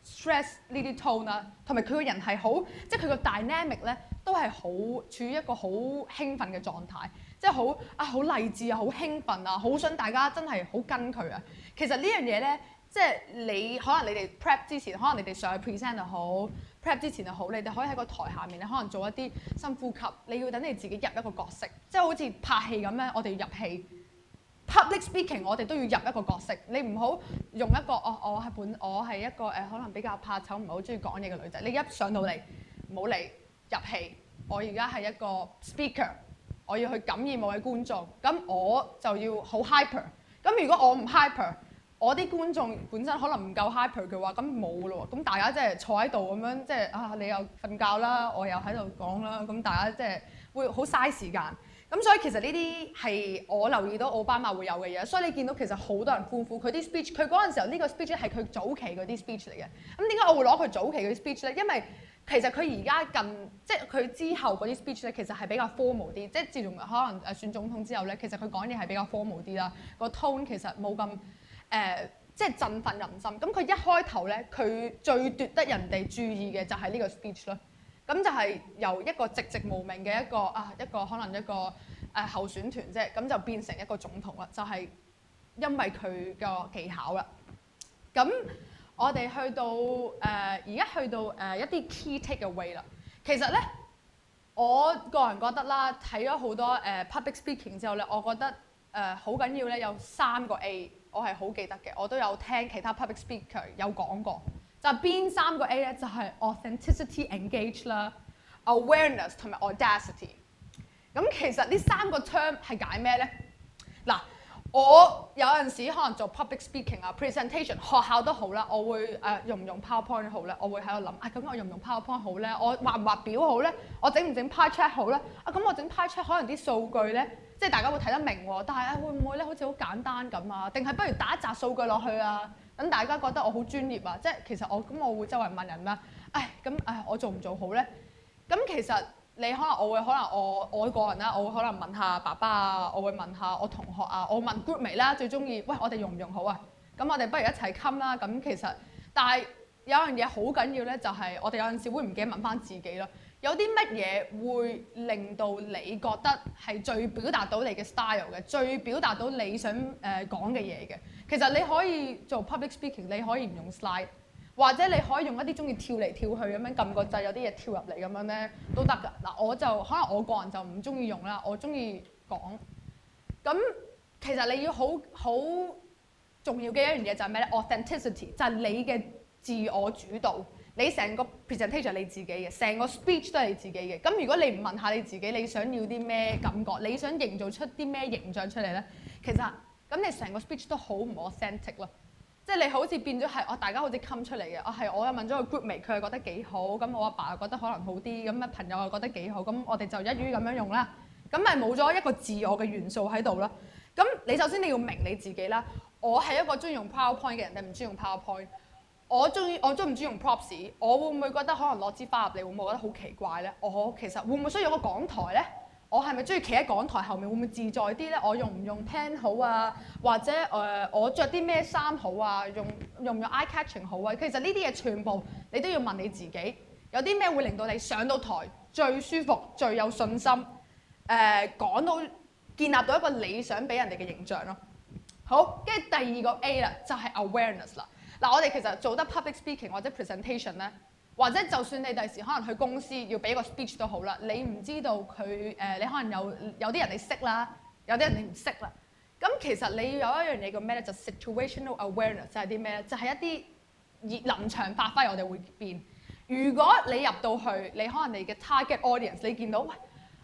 S21: stress 呢啲 tone 啦，同埋佢個人係好，即係佢個 dynamic 咧都係好處於一個好興奮嘅狀態，即係好勵志啊，好興奮啊，好想大家真係好跟佢啊。其實呢樣嘢咧。即係你可能你哋 prep 之前，可能你哋上去 present 又好 ，prep 之前又好，你哋可以喺個台下面咧，可能做一啲深呼吸。你要等你自己入一個角色，即係好似拍戲咁咧，我哋要入戲。Public speaking 我哋都要入一個角色，你唔好用一個我係一個可能比較怕醜，唔係好中意講嘢嘅女仔。你一上到嚟唔好嚟入戲，我而家係一個 speaker， 我要去感染我嘅觀眾，咁我就要好 hyper。咁如果我唔 hyper，我啲觀眾本身可能唔夠 hyper 嘅話，咁冇咯喎，咁大家即係坐喺度咁樣，即係你又瞓覺啦，我又喺度講啦，咁大家即係會好嘥時間。咁所以其實呢啲係我留意到奧巴馬會有嘅嘢，所以你見到其實好多人歡呼佢啲 speech， 佢嗰陣時候呢個 speech 係佢早期嗰啲 speech 嚟嘅。咁點解我會攞佢早期嗰啲 speech 咧？因為其實佢而家即係佢之後嗰啲 speech 咧，其實係比較 formal 啲，即係自從可能選總統之後咧，其實佢講嘢係比較 formal 啲啦，個 tone 其實冇咁。即係振奮人心。咁佢一開頭咧，佢最奪得人哋注意嘅就係呢個 speech 咯。咁就係由一個籍籍無名嘅一個可能一個候選團啫，咁就變成一個總統啦。就係因為佢個技巧啦。咁我哋去到而家去到一啲 key takeaway 啦。其實咧，我個人覺得啦，睇咗好多public speaking 之後咧，我覺得好緊要咧，有3個 A。我係好記得嘅，我都有聽其他 public speaker 有講過，就係邊3個 A 咧？就係 authenticity engage 啦、awareness 同埋 audacity。咁其實呢3個 term 係解咩咧？嗱，我有陣時可能做 public speaking 啊 presentation， 學校都好啦，我會用唔用 PowerPoint 好咧？我會喺度諗咁我用唔用 PowerPoint 好咧？我畫唔畫表好咧？我整唔整 pie chart 好咧？咁我整 pie chart 可能啲數據咧。即係大家會睇得明喎，但係會唔會咧好似好簡單咁啊？定係不如打一紮數據落去啊？等大家覺得我好專業啊！即係其實我會周圍問人啦，我做唔做好咧？咁其實你可能我個人啦，我會可能問下爸爸啊，我會問下我同學啊，我問 groupmate 啦，最中意，喂，我哋用唔用好啊？咁我哋不如一齊冚啦。咁其實，但係有樣嘢好緊要咧，就係我哋有陣時會唔記得問翻自己咯。有啲乜嘢會令到你覺得係最表達到你嘅 style 嘅，最表達到你想講嘅嘢嘅？其實你可以做 public speaking， 你可以唔用 slide， 或者你可以用一啲中意跳嚟跳去咁樣撳個掣，有啲嘢跳入嚟咁樣咧都得㗎。嗱，我就可能我個人就唔中意用啦，我中意講。咁其實你要好重要嘅一樣嘢就係咩咧 ？authenticity 就係你嘅自我主導。你成個 presentation 你自己嘅，成個 speech 都係你自己嘅。咁如果你唔問下你自己，你想要啲咩感覺？你想營造出啲咩形象出嚟咧？其實咁你成個 speech 都好唔 authentic 咯。即係你好似變咗係大家好似 come 出嚟嘅。我又問咗個 groupmate， 佢又覺得幾好。咁我阿爸又覺得可能好啲。咁朋友又覺得幾好。咁我哋就一於咁樣用啦。咁咪冇咗一個自我嘅元素喺度啦。咁你首先你要明你自己啦。我係一個中意用 PowerPoint 嘅人定唔中意用 PowerPoint？我中唔中意用 props？ 我會唔會覺得可能攞支花入嚟會唔會覺得好奇怪咧？我其實會唔會需要有個講台咧？我係咪中意企喺講台後面會唔會自在啲咧？我用唔用 pen 好啊？或者我着啲咩衫好啊？用唔用 eye catching 好啊？其實呢啲嘢全部你都要問你自己，有啲咩會令到你上到台最舒服、最有信心，講到建立到一個理想俾人哋嘅形象咯。好，跟住第二個 A 啦，就係 awareness 啦。嗱，我哋其實做得 public speaking 或者 presentation 咧，或者就算你第時可能去公司要俾個 speech 都好啦，你唔知道佢你可能有啲人你識啦，有啲人你唔識啦。咁其實你要有一樣嘢叫咩咧？就 situational awareness 就係啲咩咧？就係一啲臨場發揮，我哋會變。如果你入到去，你可能你嘅 target audience， 你見到喂，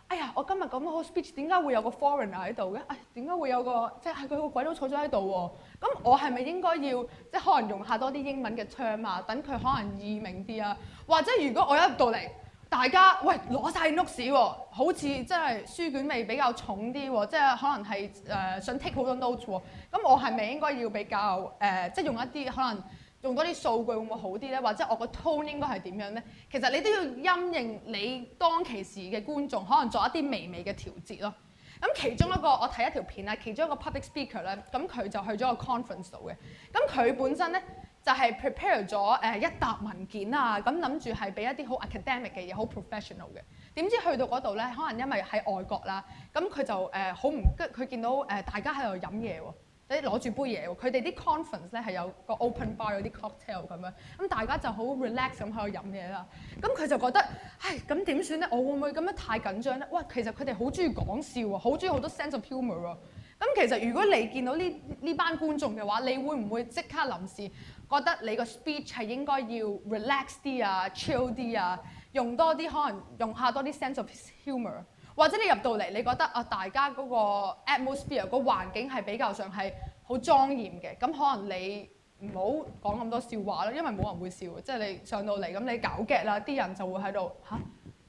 S21: 哎呀，我今日咁好 speech， 點解會有個 foreigner 喺度嘅？點解會有個即係佢個鬼佬坐咗喺度喎？咁我係咪應該要即係可能用下多啲英文嘅 term 啊，等佢可能易明啲啊？或者如果我一入到嚟，大家喂攞晒 notes 喎，好似真係書卷味比較重啲喎，即係可能係想 take 好多 notes 喎。咁我係咪應該要比較即係用一啲可能？用多啲數據會唔會好啲咧？或者我個 tone 應該係點樣咧？其實你都要因應你當其時嘅觀眾，可能做一啲微微嘅調節咯。咁其中一個我睇一條片啊，其中一個 public speaker 咧，咁佢就去咗個 conference 度嘅。咁佢本身咧就係 prepare 咗一沓文件啊，咁諗住係俾一啲好 academic 嘅嘢，好 professional 嘅。點知去到嗰度咧，可能因為喺外國啦，咁佢就好唔，佢見到大家喺度飲嘢喎。你攞住杯嘢喎，佢哋啲 conference 咧係有個 open bar 有啲 cocktail 咁樣，咁大家就好 relax 咁喺度飲嘢啦。咁佢就覺得，唉，咁點算咧？我會唔會咁樣太緊張咧？哇，其實佢哋好中意講笑喎，好中意好多 sense of humour 喎。咁其實如果你見到呢班觀眾嘅話，你會唔會即刻臨時覺得你個 speech 係應該要 relax 啲啊、chill 啲啊，用多啲可能用下多啲 sense of humour？或者你入到嚟，你覺得啊，大家嗰個 atmosphere 個環境係比較上係好莊嚴嘅，咁可能你唔好講咁多笑話啦，因為冇人會笑嘅，即係你上到嚟咁你搞 get 啦，啲人就會喺度嚇，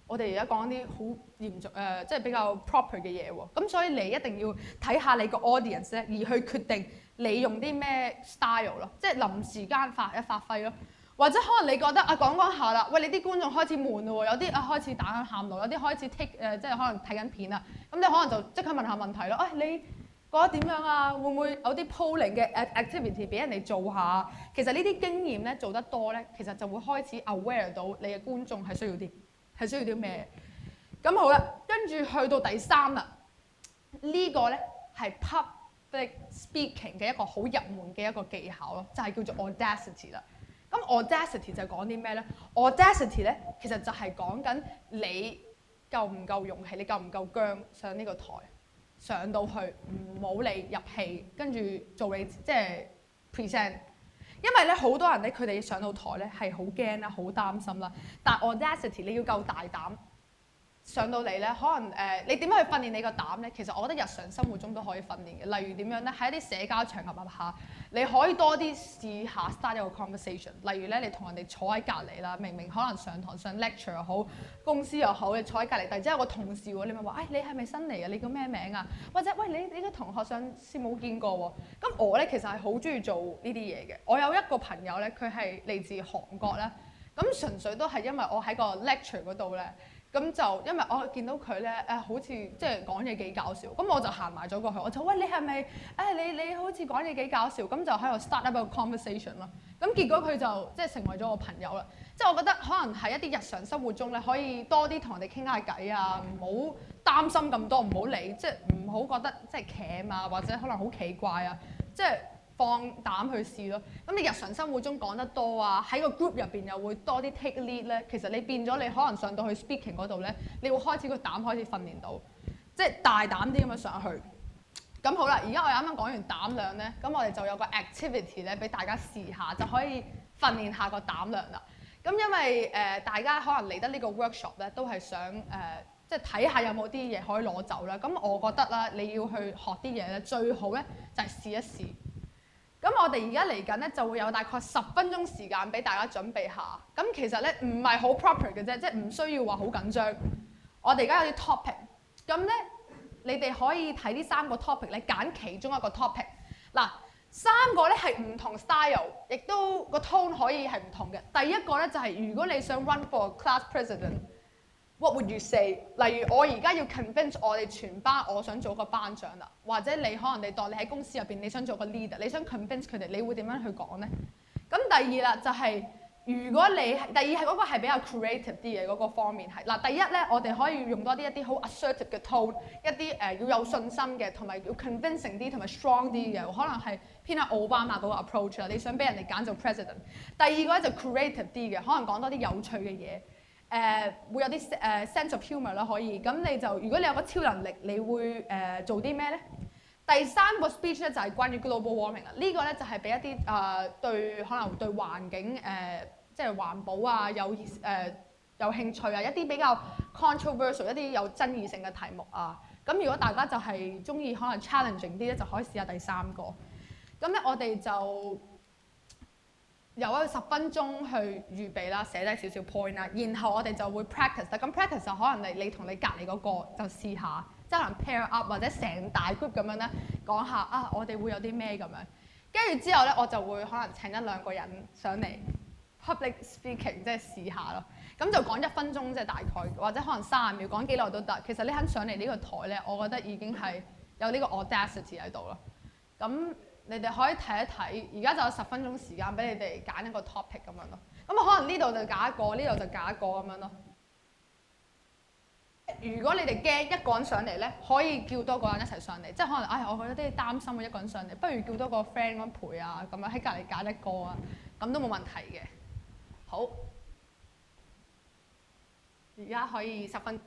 S21: 我哋而家講啲好嚴重即係比較 proper 嘅嘢喎，咁所以你一定要睇下你個 audience 咧，而去決定你用啲咩 style 咯，即係臨時間發揮咯。或者可能你覺得講下啦，喂，你啲觀眾開始悶咯喎，有啲開始打緊喊路，有啲開始 take 即係可能睇緊片啦，咁你可能就即刻問下問題咯，你覺得點樣啊？會唔會有啲 polling 嘅 activity 俾人哋做下？其實呢啲經驗咧做得多咧，其實就會開始 aware 到你嘅觀眾係需要啲咩？咁好啦，跟住去到第3啦，呢個咧係 public speaking 嘅一個好入門嘅一個技巧咯，就係叫做 audacity 啦。咁 audacity 就係講啲咩咧 ？audacity 咧其實就係講緊你夠唔夠勇氣，你夠唔夠薑上呢個台，上到去唔好理入戲，跟住做你即係 present。因為咧好多人咧佢哋上到台咧係好驚啦，好擔心啦。但係 audacity 你要夠大膽。上到嚟咧，可能你點樣去訓練你個膽咧？其實我覺得日常生活中都可以訓練嘅。例如點樣咧？喺一啲社交場合下，你可以多啲試下 start 一個 conversation。例如咧，你同人哋坐喺隔離啦，明明可能上堂上 lecture 又好，公司又好，你坐喺隔離，突然之間有個同事喎，你咪話，你係咪新嚟嘅？你叫咩名啊？或者喂，你個同學上次冇見過喎。咁我咧其實係好中意做呢啲嘢嘅。我有一個朋友咧，佢係嚟自韓國啦。咁純粹都係因為我喺個 lecture 嗰度咧。咁就因為我見到佢咧，好似即係講嘢幾搞笑，咁我就行埋咗過去，我就喂，你係咪你好似講嘢幾搞笑，咁就喺度 start up 一個 conversation 咯。咁結果佢就即係成為咗我朋友啦。即係我覺得可能喺一啲日常生活中咧，可以多啲同人哋傾下偈啊，唔好擔心咁多，唔好理，即係唔好覺得即係僾啊，或者可能好奇怪啊，即係。放膽去試咯，咁你日常生活中講得多啊，喺個 group 入邊又會多啲 take lead 咧，其實你變咗你可能上到去 speaking 嗰度咧，你會開始個膽開始訓練到，即係大膽啲咁樣上去。咁好啦，而家我啱啱講完膽量咧，咁我哋就有個 activity 咧俾大家試下，就可以訓練下個膽量啦。咁因為大家可能嚟得呢個 workshop 咧，都係想即係睇下有冇啲嘢可以攞走啦。咁我覺得啦，你要去學啲嘢咧，最好咧就係試一試。咁我哋而家嚟緊咧就會有大概10分鐘時間俾大家準備下。咁其實咧唔係好 proper 嘅啫，即係唔需要話好緊張。我哋而家有啲 topic， 咁咧你哋可以睇呢3個 topic 咧，揀其中一個 topic。嗱，3個咧係唔同 style， 亦都個 tone 可以係唔同嘅。第一個咧就係如果你想 run for class president。What would you say？ 例如我而家要 convince 我哋全班，我想做個班長啦，或者你可能你當你喺公司入邊，你想做個 leader， 你想 convince 佢哋，你會點樣去講咧？咁第二啦，就係如果你第二係嗰個係比較 creative 啲嘅嗰個方面係嗱，第一咧我哋可以用多啲一啲好 assertive 嘅 tone， 一啲要有信心嘅，同埋要 convincing 啲，同埋 strong 啲嘅，可能係偏向奧巴馬嗰個 approach 啦。你想俾人哋揀做 president。第二個咧就 creative 啲嘅，可能講多啲有趣嘅嘢，會有啲sense of humour 啦，可以。咁你就如果你有個超能力，你會做啲咩咧？第三個 speech 咧就係關於 global warming 啦。呢個咧就係俾一啲對可能對環境即係環保啊有興趣啊，一啲比較 controversial 一啲有爭議性嘅題目啊。咁如果大家就係中意可能 challenging 啲咧，就可以試下第三個。咁咧我哋就有一個10分鐘去預備啦，寫低少少 point 啦，然後我哋就會 practice 啦。咁 practice 就可能你同你隔離嗰個就試下，即係可能 pair up 或者成大 group 咁樣咧講下啊，我哋會有啲咩咁樣。跟住之後咧，我就會可能請1-2個人上嚟 public speaking， 即係試下咯。咁就講1分鐘，即係大概，或者可能30秒，講幾耐都得。其實你肯上嚟呢個台咧，我覺得已經係有呢個 audacity 喺度咯。咁你哋可以睇一睇，而家就有10分鐘時間俾你哋揀一個 topic 咁樣咯。咁可能呢度就揀一個，呢度就揀一個咁樣咯。如果你哋驚一個人上嚟咧，可以叫多個人一齊上嚟，即係可能我覺得啲擔心一個人上嚟，不如叫多個 friend 咁陪啊，咁樣喺隔離揀一個啊，咁都冇問題嘅。好，而家可以10分。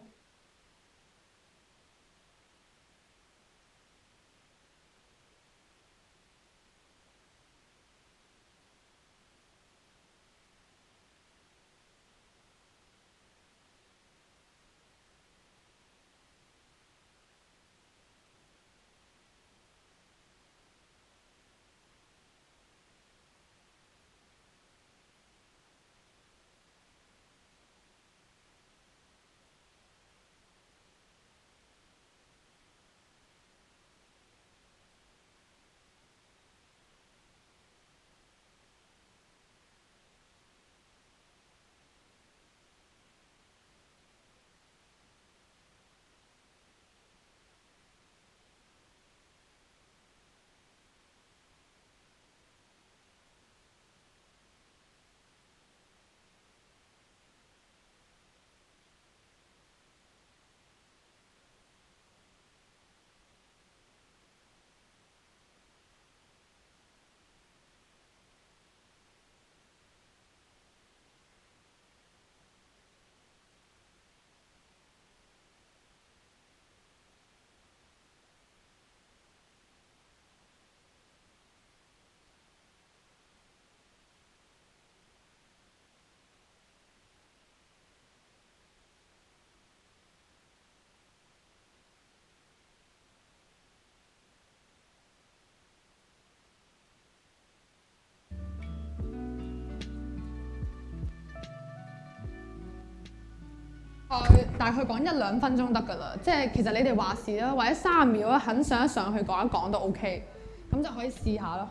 S21: 大概講1-2分鐘得㗎啦，即係其實你哋話事啦，或者30秒啦，肯上一上去講一講都 OK， 咁就可以試下咯。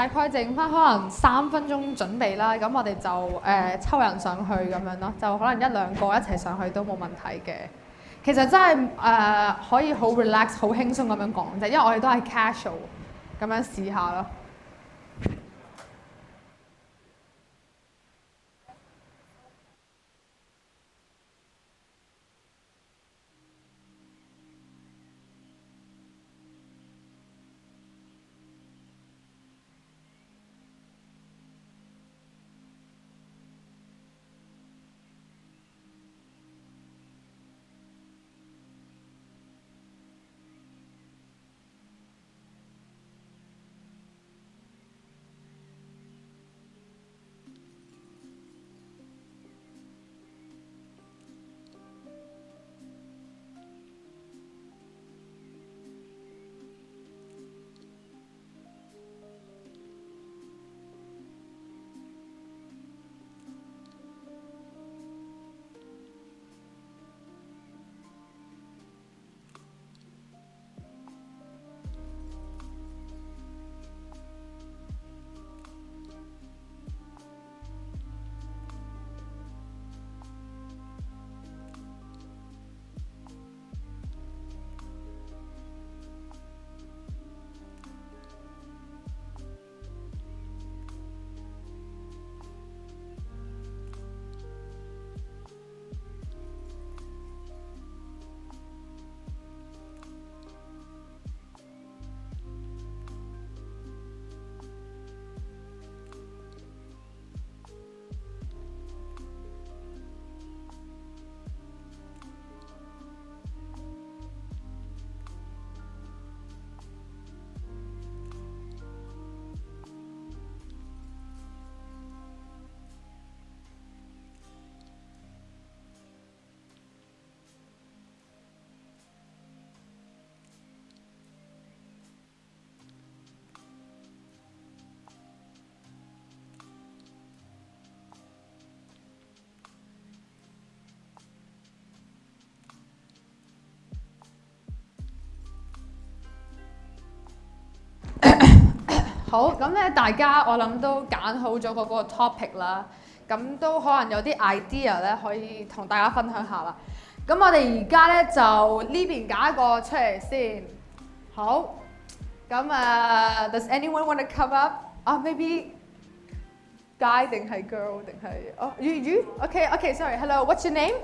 S21: 大概剩翻可能3分鐘準備啦，咁我哋就抽人上去咁樣咯，就可能1、2個一齊上去都冇問題嘅。其實真係可以好 relax、好輕鬆咁樣講啫，因為我哋都係 casual 咁樣試下咯。好，咁咧大家我諗都揀好咗嗰個 topic 啦，咁都可能有啲 idea 咧可以同大家分享下啦。咁我哋而家咧就呢邊揀一個出嚟先。好，咁does anyone want to come up？ maybe guy 定係 girl 定係you okay sorry hello what's your name？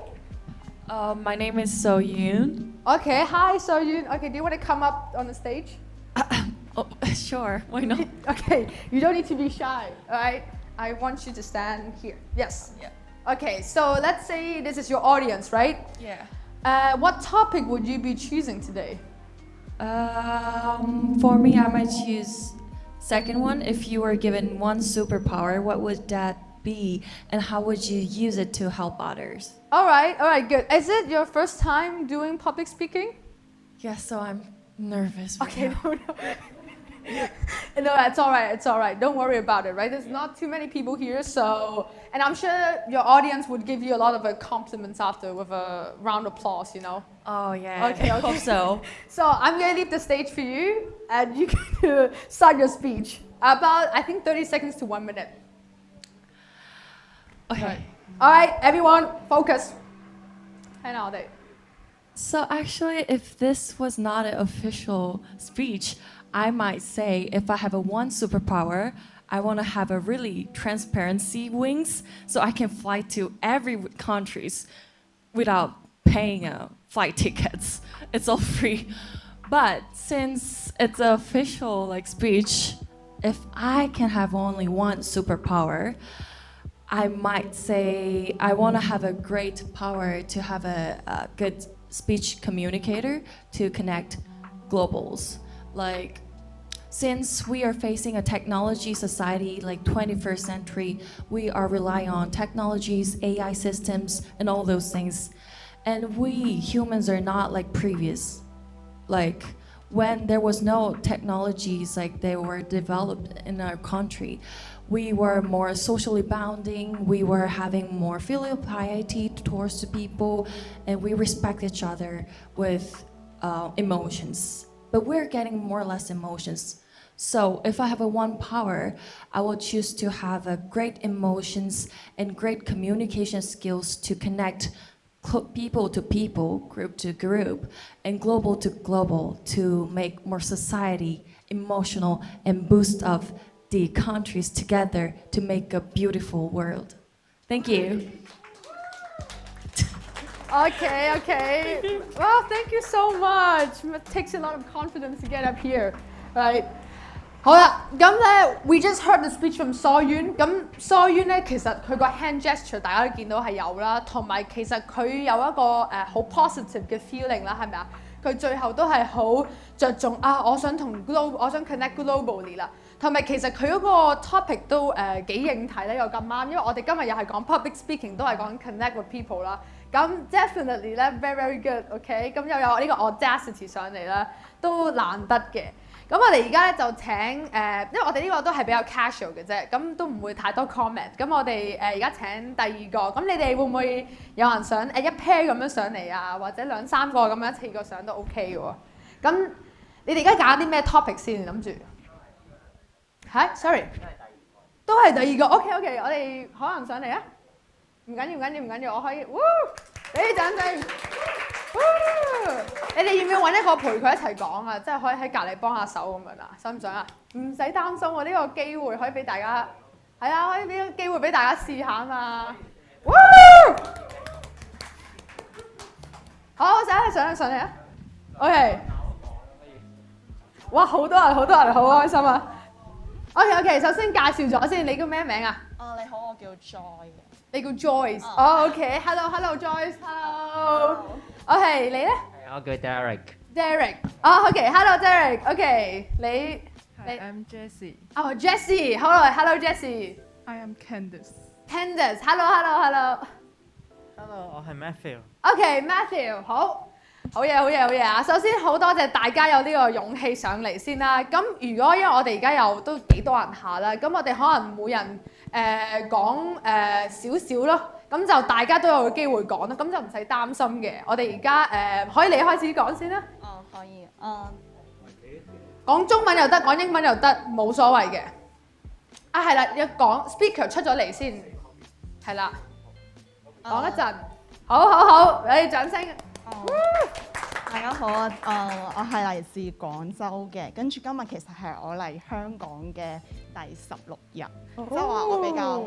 S8: My name is So Yoon.
S21: Okay, hi So Yoon. Okay, do you want to come up on the stage?
S8: Oh, sure, why not?
S21: Okay, you don't need to be shy, alright? I want you to stand here. Yes.
S8: Yeah.
S21: Okay, so let's say this is your audience, right?
S8: Yeah.
S21: What topic would you be choosing today?
S8: For me, I might choose second one. If you were given one superpower, what would that be, and how would you use it to help others?
S21: Alright, good. Is it your first time doing public speaking?
S8: Yes, so I'm nervous. Right
S21: Okay,
S8: now.
S21: No, it's all right. Don't worry about it, right? There's not too many people here, so, and I'm sure your audience would give you a lot of compliments after with a round of applause, you know?
S8: Oh yeah,
S21: Okay.
S8: I hope so.
S21: So I'm gonna leave the stage for you, and you can start your speech. About, I think, 30 seconds to 1 minute.
S8: Okay.
S21: All right, everyone, focus. And all day.
S8: So actually, if this was not an official speech, I might say if I have one superpower, I want to have a really transparency wings so I can fly to every countries without paying flight tickets. It's all free. But since it's an official speech, if I can have only one superpower, I might say I want to have a great power to have a good speech communicator to connect globals. Since we are facing a technology society 21st century, we are relying on technologies, AI systems, and all those things. And we humans are not like previous. When there was no technologies they were developed in our country, we were more socially bounding, we were having more filial piety towards the people, and we respect each other with emotions. But we're getting more or less emotions. So if I have a one power, I will choose to have a great emotions and great communication skills to connect people to people, group to group, and global to global to make more society emotional and boost up the countries together to make a beautiful world. Thank you.
S21: Okay. Well, thank you so much. It takes a lot of confidence to get up here, right? 好啦，咁咧 ，we just heard the speech from So Yun。咁 So Yun 咧，其實佢個 hand gesture 大家都見到係有啦，同埋其實佢有一個好 positive 嘅 feeling 啦，係咪啊？佢最後都係好着重啊，我想我想 connect globally 啦。同埋其實佢嗰個 topic 都幾應題咧，又咁啱，因為我哋今日又係講 public speaking， 都係講 connect with people 啦。咁 definitely 咧 very good，OK， 咁又有呢個 audacity 上嚟啦，都難得嘅。咁我哋而家咧就請因為我哋呢個都係比較 casual 嘅啫，咁都唔會太多 comment。咁我哋而家請第二個，咁你哋會唔會有人想一 pair 咁樣上嚟啊，或者兩三個咁樣一次過上都 OK 嘅喎？咁你哋而家揀啲咩 topic 先諗住？係 ，sorry， 都係第二個 ，OK， 我哋可能上嚟啊？唔緊要，我可以，俾啲掌聲。你哋要唔要揾一個陪佢一齊講啊？即係可以喺隔離幫下手咁樣啊？想唔想啊？唔使擔心喎，呢個機會可以俾大家，係啊，可以俾個機會俾大家試下啊嘛。好，上嚟啊 ！OK， 哇，好多人，好開心啊 ！OK， 首先介紹咗先，你叫咩名啊？
S10: 你好，我叫 Joy。
S21: 你叫 Joyce。OK，Hello Joyce，Hello。OK， 你咧？
S11: 我叫 Derek。OK，Hello
S21: Derek。OK， 你
S12: I'm Jessie。Jessie，Hello
S21: Jessie。I
S12: am Candice。Candice，Hello。Hello，
S11: 我係 Matthew。
S21: OK，Matthew，好嘢啊！首先好多謝大家有呢個勇氣上嚟先啦。咁如果因為我哋而家有都幾多人下啦，咁我哋可能每人講少少咯，咁就大家都有個機會講啦，咁就唔使擔心嘅。我哋而家可以你開始講先啦。
S10: 可以。
S21: 講中文又得，講英文又得，冇所謂嘅。係啦，要講 speaker 出咗嚟先，係啦，講一陣。好，你哋掌聲。
S10: 大家好啊！我係嚟自廣州嘅，跟住今日其實係我嚟香港嘅第16日，即係話我比較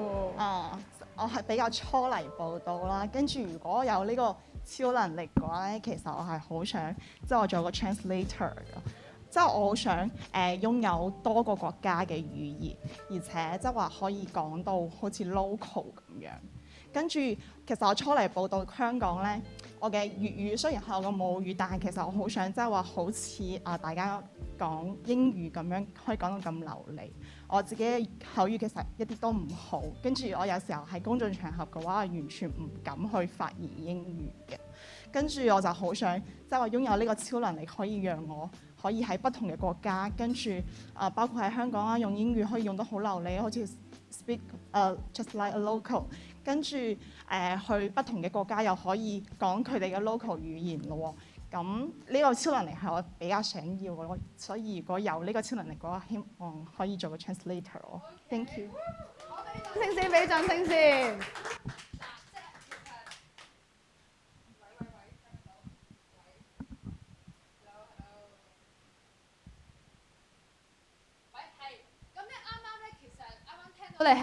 S10: 我係比較初嚟報到啦。跟住如果有呢個超能力嘅話咧，其實我係好想即係我做個 translator 嘅，即係我好想擁有多個國家嘅語言，而且即係話可以講到好似 local 咁樣。跟住其實我初嚟報到香港咧，我嘅粵語雖然係我個母語，但係其實我好想即係話好似大家講英語咁樣可以講到咁流利。我自己嘅口語其實一啲都唔好，跟住我有時候喺公眾場合嘅話，我完全唔敢去發言英語嘅。跟住我就好想即係話擁有呢個超能力，可以讓我可以喺不同嘅國家，跟住包括喺香港啦，用英語可以用得好流利，好似 speak just like a local。跟住去不同嘅國家又可以講佢哋嘅 local 語言咯喎，咁呢個超能力係我比較想要嘅咯，所以如果有呢個超能力嘅話，希望可以做個 translator 咯。Thank you。
S21: 俾掌聲先。我哋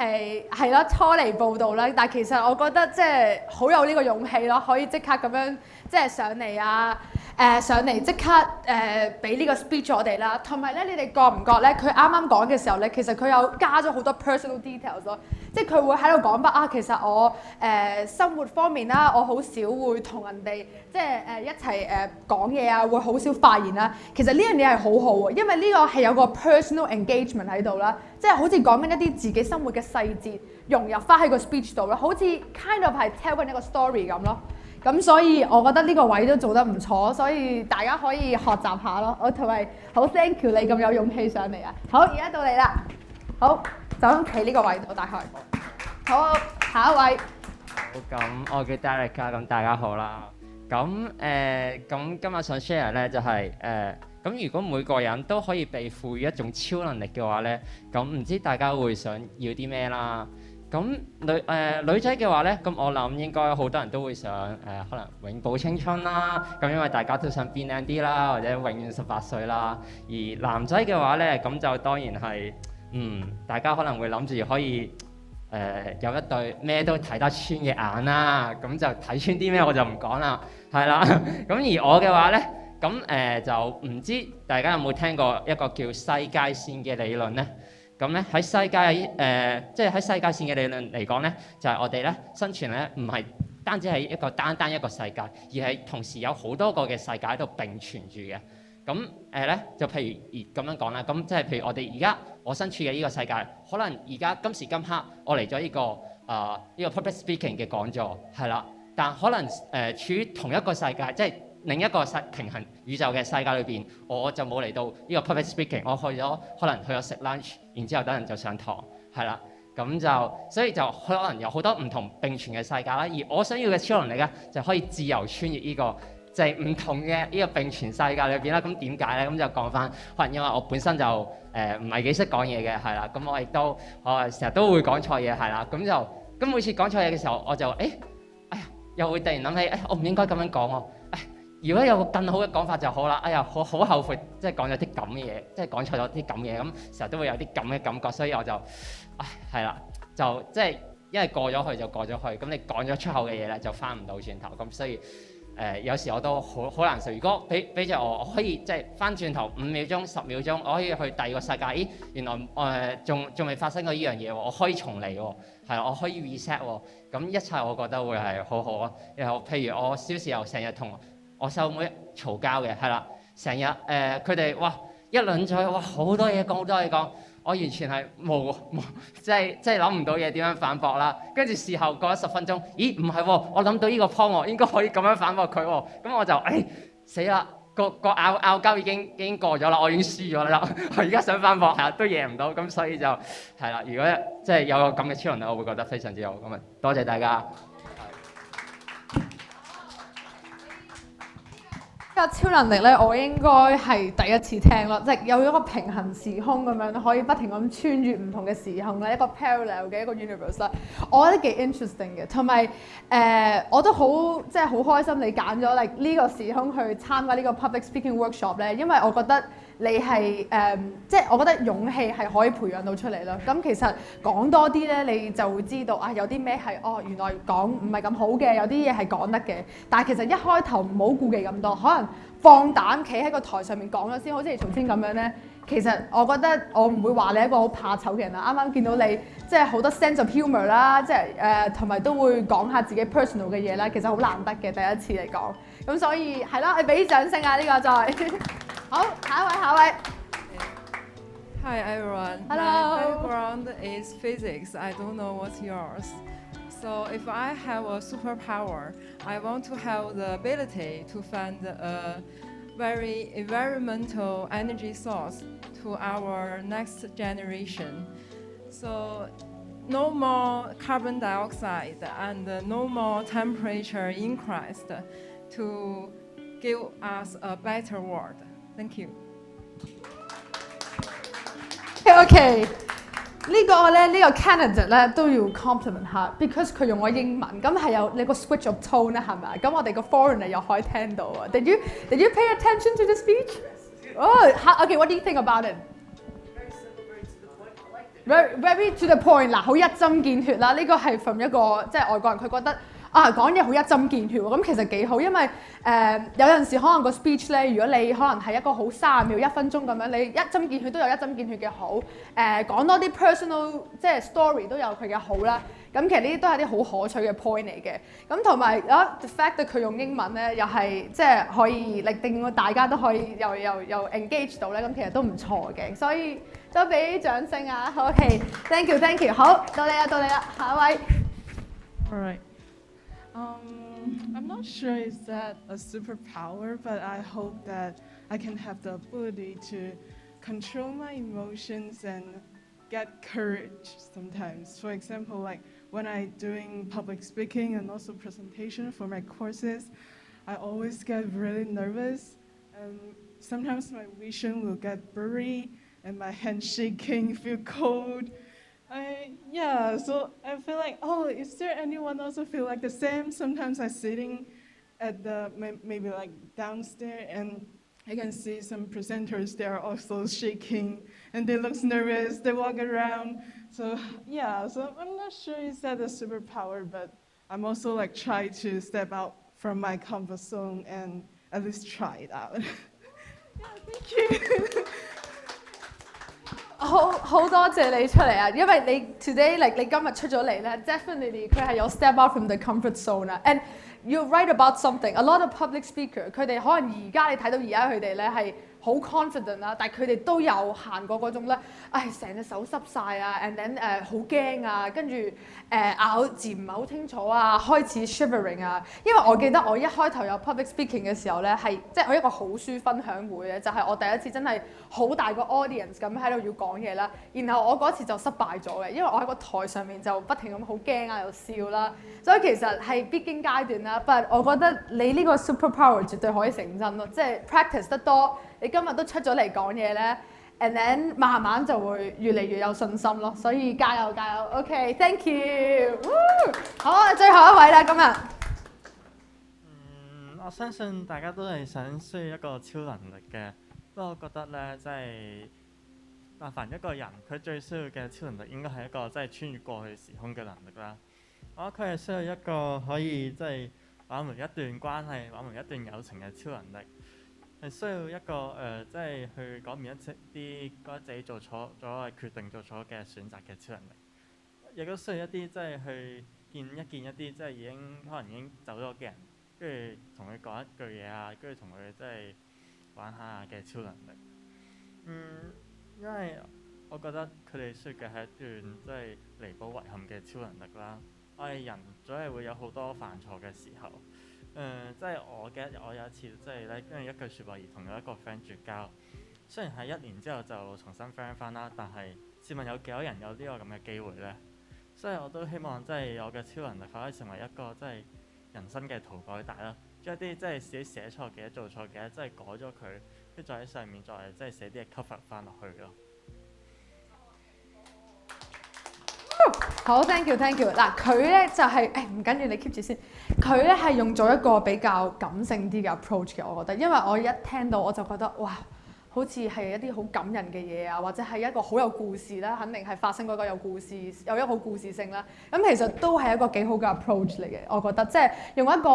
S21: 係咯初嚟報道啦，但係其實我覺得即係好有呢個勇氣咯，可以即刻咁樣即係上嚟啊！上嚟即刻俾呢個 speech 我哋啦，同埋咧你哋覺唔覺咧？佢啱啱講嘅時候咧，其實佢有加咗好多 personal details 咯，即係佢會喺度講翻啊，其實我生活方面啦，我好少會同人哋即係一齊講嘢啊，會好少發言啦。其實呢樣嘢係好好喎，因為呢個係有個 personal engagement 喺度啦，即係好似講緊一啲自己生活嘅細節融入翻喺個 speech 度啦，好似 kind of 係 tell 緊一個 story 咁咯。咁所以我覺得呢個位都做得唔錯，所以大家可以學習下咯。我同埋好 thank you 你咁有勇氣上嚟啊！好，而家到你啦。好，就咁企呢個位度大概。好，下一位。
S11: 好，咁我叫 Derek 啊，咁大家好啦。咁今日想 share 咧就係咁如果每個人都可以被賦予一種超能力嘅話呢，咁唔知大家會想要啲咩啦？咁女仔嘅話呢，咁我諗應該好多人都會想可能永葆青春啦，咁因為大家都想變靚啲啦，或者永遠18歲啦。而男仔嘅話呢，咁就當然係大家可能會諗住可以有一對咩都睇得穿嘅眼啦，咁就睇穿啲咩我就唔講啦，係啦。咁而我嘅話呢，咁就唔知大家有冇聽過一個叫世界線嘅理論呢？咁咧喺世界即係喺世界線嘅理論嚟講咧，就係我哋咧生存咧唔係單止係一個單一個世界，而係同時有好多個嘅世界喺度並存住嘅。咁咧就譬如咁樣講啦，咁即係譬如我哋而家我身處嘅呢個世界，可能而家今時今刻我嚟咗呢個呢個 public speaking 嘅講座係啦，但可能處於同一個世界，即係另一個平衡宇宙嘅世界裏邊，我就冇嚟到呢個 public speaking， 我可能去咗食 lunch， 然之後等人就上堂，係啦，咁就所以就可能有好多唔同並存嘅世界啦。而我想要嘅超能力咧，就可以自由穿越呢個就係唔同嘅呢個並存世界裏邊啦。咁點解咧？咁就講翻，可能因為我本身就唔係幾識講嘢嘅，係啦，咁我亦都成日都會講錯嘢，係啦，咁每次講錯嘢嘅時候，我就哎呀，又會突然諗起，我唔應該咁樣講喎。如果有個更好嘅講法就好啦，哎呀，好後悔，即係講咗啲咁嘅嘢，即係講錯咗啲咁嘅嘢，咁成日都會有啲咁嘅感覺，所以我就，係啦，就即係因為過咗去就過咗去，咁你講咗出口嘅嘢咧就翻唔到轉頭，咁所以有時我都好難受。如果俾著我可以即係翻轉頭5秒鐘、10秒鐘，我可以去第二個世界，咦，原來仲未發生過呢樣嘢喎，我可以重嚟喎，係我可以 reset 喎，咁一切我覺得會係好好啊。然後譬如我小時候成日同我細佬妹嘈交嘅，係啦，成日佢哋哇一輪嘴，哇好多嘢講，好多嘢講，我完全係冇即係諗唔到嘢點樣反駁啦。跟住事後過咗10分鐘，咦唔係喎，我諗到呢個 point 喎，應該可以咁樣反駁佢喎。咁我就死啦，個拗交已經過咗啦，我已經輸咗啦。我而家想反駁係啦，都贏唔到，咁所以就係啦。如果即係有個咁嘅超能力，我會覺得非常之好。咁啊，多謝大家。
S21: 呢個超能力咧，我應該係第一次聽咯，即係有一個平衡時空咁樣，可以不停咁穿越唔同嘅時空咧，一個 parallel 嘅一個 universe 啦，我覺得幾 interesting 嘅，同埋我都好即係好開心你揀咗呢個時空去參加呢個 public speaking workshop 咧，因為我覺得你係即係我覺得勇氣係可以培養到出嚟咯。咁其實講多啲咧，你就會知道有啲咩係原來講唔係咁好嘅，有啲嘢係講得嘅。但係其實一開頭唔好顧忌咁多，可能放膽企喺個台上面講咗先，好似你頭先咁樣咧。其實我覺得我唔會話你係一個好怕醜嘅人啦。啱啱見到你即係好多 sense of humour 啦，即係同埋都會講下自己 personal 嘅嘢啦。其實好難得嘅，第一次嚟講。咁所以係啦，你俾啲掌聲啊！呢個再好，下一位。
S12: Hi everyone.
S21: Hello.
S12: My background is physics. I don't know what's yours. So if I have a superpower, I want to have the ability to find a very environmental energy source to our next generation. So no more carbon dioxide and no more temperature increase to give us a better world. Thank you.
S21: OK， 呢個 candidate 咧都要 compliment 下 ，because 佢用咗英文，咁係有你個 switch of tone 咧，係咪？咁我哋個 foreigner 又可以聽到啊。Did you pay attention to the speech? Oh, okay. What do you think about it? Very to the point 嗱，好一針見血啦。呢個係 from 一個即係外國人，佢覺得講嘢好一針見血喎。咁其實幾好，因為有陣時可能個 speech 咧，如果你可能係一個好30秒、1分鐘咁樣，你一針見血都有一針見血嘅好。講多啲 personal 即係 story 都有佢嘅好啦。咁其實呢啲都係啲好可取嘅 point 嚟嘅。咁同埋the fact that 佢用英文咧，又係即係可以令到大家都可以又 engage 到咧。咁其實都唔錯嘅，所以都俾掌聲啊。OK，thank you。好，到你啦，下一位。
S12: All right. I'm not sure is that a superpower, but I hope that I can have the ability to control my emotions and get courage sometimes. For example, like when I'm doing public speaking and also presentation for my courses, I always get really nervous
S13: and sometimes my vision will get blurry and my hand shaking, feel cold. So I feel like, is there anyone also feel like the same? Sometimes I'm sitting at the maybe like downstairs and I can see some presenters, they are also shaking and they look nervous, they walk around. So I'm not sure is that a superpower, but I'm also like try to step out from my comfort zone and at least try it out. Thank you.
S21: 好多謝你出嚟啊！因為你 today 你今日出咗嚟咧 ，definitely 佢係有 step out from the comfort zone 啊。And you're right about something. A lot of public speaker 佢哋可能而家你睇到而家佢哋咧係好 confident 啦，但係佢哋都有行過嗰種咧，成隻手濕晒啊 ，and then 好驚啊，跟住咬字唔係好清楚啊，開始 shivering 啊。因為我記得我一開頭有 public speaking 嘅時候咧，係即係我一個好書分享會咧，就係我第一次真係好大個 audience 咁喺度要講嘢啦。然後我嗰次就失敗咗嘅，因為我喺個台上面就不停咁好驚啊，又笑啦。所以其實係必經階段啦。But 我覺得你呢個 superpower 絕對可以成真咯，即係 practice 得多。你今日都出咗嚟講嘢咧 ，and then 慢慢就會越嚟越有信心咯，所以加油加油 ，OK，thank you， 好啊，最後一位啦，今日。
S14: 我相信大家都係想需要一個超能力嘅，不過我覺得咧，即係但凡一個人佢最需要嘅超能力應該係一個即係穿越過去時空嘅能力啦。我覺得佢係需要一個可以即係挽回一段關係、挽回一段友情嘅超能力。係需要一個即係去改變啲覺得自己做錯咗嘅決定、做錯嘅選擇嘅超能力，亦都需要一啲即係去見一啲即係可能已經走咗嘅人，跟住同佢講一句嘢啊，跟住同佢即係玩下嘅超能力。因為我覺得佢哋需要嘅係一段即係彌補遺憾嘅超能力啦。我哋人總係會有好多犯錯嘅時候。即係我記得我有一次即係咧，因為一句説話而同一個 friend 絕交。雖然係1年之後就重新 friend 翻啦，但係試問有幾多人有呢個咁嘅機會呢？所以我都希望即係我嘅超能力可以成為一個即係人生嘅塗改帶啦，將一啲即係自己寫錯嘅、做錯嘅，即係改咗佢，跟住再喺上面再即係寫啲嘢 cover 翻落去咯。
S21: 好 ，thank you，thank you。嗱，佢咧就係唔緊要，你 keep 住先。佢咧係用咗一個比較感性啲嘅 approach 嘅，我覺得，因為我一聽到我就覺得哇，好似係一啲好感人嘅嘢啊，或者係一個好有故事啦，肯定係發生嗰個有故事，有一個好故事性啦。咁其實都係一個幾好嘅 approach 嚟嘅，我覺得，即係用一個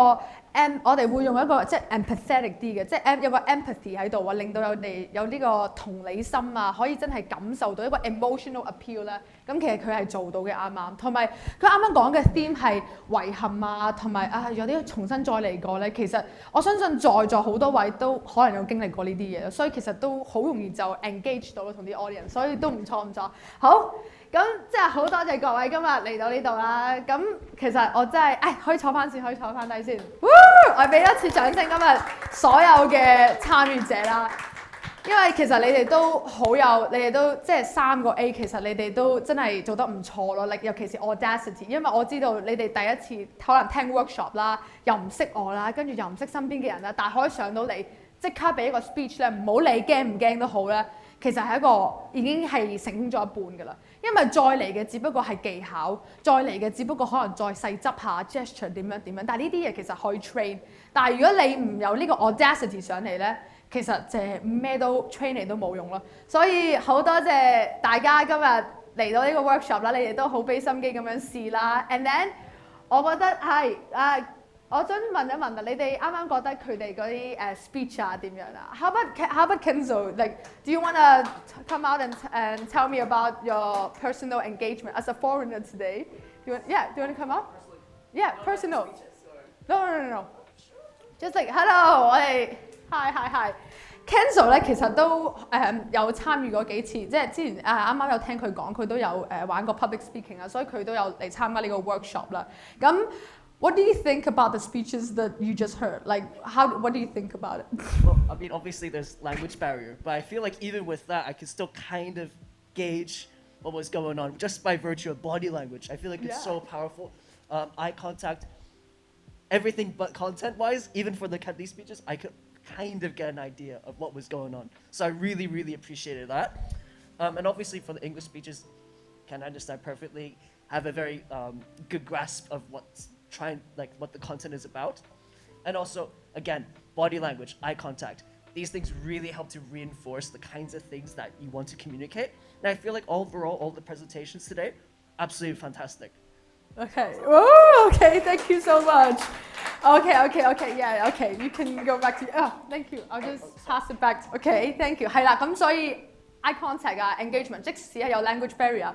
S21: 我哋會用一個即係 empathetic 啲嘅，即係有個 empathy 喺度啊，令到有呢個同理心啊，可以真係感受到一個 emotional appeal 咧。咁其實佢係做到嘅啱啱，同埋佢啱啱講嘅 theme 係遺憾啊，同埋有啲重新再嚟過咧。其實我相信在座好多位都可能有經歷過呢啲嘢，所以其實都好容易就 engage 到同啲 audience， 所以都唔錯唔錯。好，咁即係好多謝各位今日嚟到呢度啦。咁其實我真係可以坐翻先，可以坐翻低先。我俾一次掌聲今日所有嘅參與者啦。因為其實你哋都好有，你哋都即係3個 A， 其實你哋都真係做得唔錯咯。尤其是 Audacity， 因為我知道你哋第一次可能聽 workshop 啦，又唔識我啦，跟住又唔識身邊嘅人啦，但係可以上到嚟即刻俾一個 speech 咧，唔好理驚唔驚都好咧，其實係一個已經係成功咗一半㗎啦。因為再嚟嘅只不過係技巧，再嚟嘅只不過可能再細執下 gesture 點樣，但係呢啲嘢其實可以 train。但係如果你唔有呢個 Audacity 上嚟咧，其實就係咩都 train 嚟都冇用咯，所以好多謝大家今日嚟到呢個 workshop 啦，你哋都好俾心機咁樣試啦。And then 我覺得係我想問一問啊，你哋啱啱覺得佢哋嗰啲speech 啊點樣啊 ？How about Kenzo? Like, do you wanna come out and tell me about your personal engagement as a foreigner today? Do you wanna come out? Yeah, personal. No. Just like hello， 我哋。Hi。Kenzo 咧其實都有參與過幾次，即係之前啱啱有聽佢講，佢都有玩過 public speaking 啊，所以佢都有嚟參加呢個 workshop 啦。咁 What do you think about the speeches that you just heard? Like, what do you think about it?
S7: Well, I mean, obviously there's language barrier, but I feel like even with that, I could still kind of gauge what was going on just by virtue of body language. I feel like it's so powerful. Eye contact. everything but content-wise, even for the Cantonese speeches, I could kind of get an idea of what was going on. So I really, really appreciated that. And obviously for the English speeches, can understand perfectly, have a very good grasp of what the content is about. And also, again, body language, eye contact. These things really help to reinforce the kinds of things that you want to communicate. And I feel like overall, all the presentations today, absolutely fantastic.
S21: Okay. Oh, okay. Thank you so much. Okay. Yeah. Okay. You can go back to. Oh, thank you. I'll just pass it back. Okay. Thank you. 係啦，咁所以 eye contact 啊 engagement， 即使係有 language barrier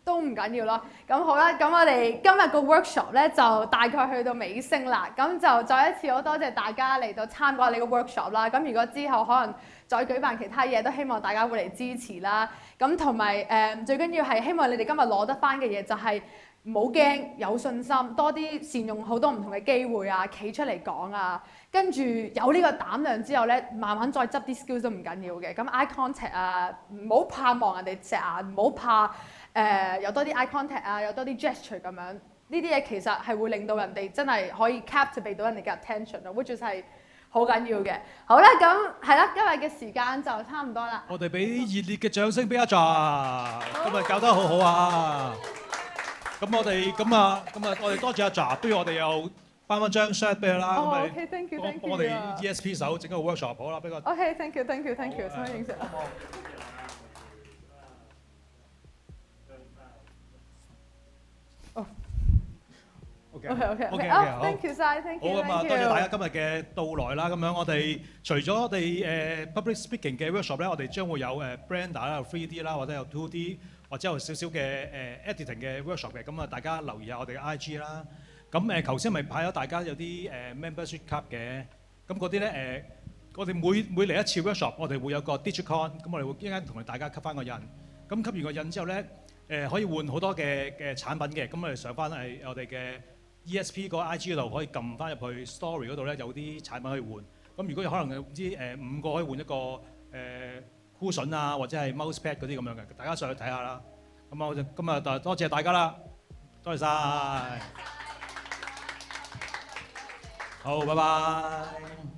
S21: 都唔緊要咯。咁好啦，咁我哋今日個 workshop 咧就大概去到尾聲啦。咁就再一次好多謝大家嚟到參加你個 workshop 啦。咁如果之後可能再舉辦其他嘢，都希望大家會嚟支持啦。咁同埋最緊要係希望你哋今日攞得翻嘅嘢就係、唔好驚，有信心，多啲善用好多唔同嘅機會啊，企出嚟講啊，跟住有呢個膽量之後咧，慢慢再執啲 skills 都唔緊要嘅。咁 eye contact 啊，唔好怕望人哋隻眼，唔好怕有多啲 eye contact 啊，有多啲 gesture 咁樣。呢啲嘢其實係會令到人哋真係可以 captivate 到人哋嘅 attention 啊 ，which 係好緊要嘅。好啦，咁係啦，今日嘅時間就差唔多啦。
S20: 我哋俾熱烈嘅掌聲俾阿 Jar， 今日教得好好啊！咁我哋我哋多謝阿 Jar， 不如我哋又頒翻張 shirt 俾佢啦。
S21: 哦 ，OK，thank you，
S20: 幫我哋 ESP 手整個 workshop 好啦，俾個。
S21: OK，thank you，想影相。OK，好 ，thank you 晒 ，thank you。
S20: 好咁啊，多謝大家今日嘅到來啦。咁樣我哋除咗我哋public speaking 嘅 workshop 咧，我哋將會有Blender 啦、3D 啦，或者有 2D。或者有少少嘅editing 嘅 workshop 嘅，咁啊大家留意下我哋嘅 IG 啦。咁頭先咪派咗大家有啲membership card 嘅，咁嗰啲咧我哋每嚟一次 workshop， 我哋會有個 digicon， 咁我哋會一陣同大家吸翻個印。咁吸完個印之後咧，可以換好多嘅產品嘅，咁我哋上翻係我哋嘅 ESP 個 IG 度可以撳翻入去 story 嗰度咧，有啲產品可以換。咁如果有可能唔知5個可以換一個cushion 啊，或者係 mousepad 嗰啲咁樣嘅，大家上去睇下啦。咁我就今日就多謝大家啦，多謝晒。好，拜拜。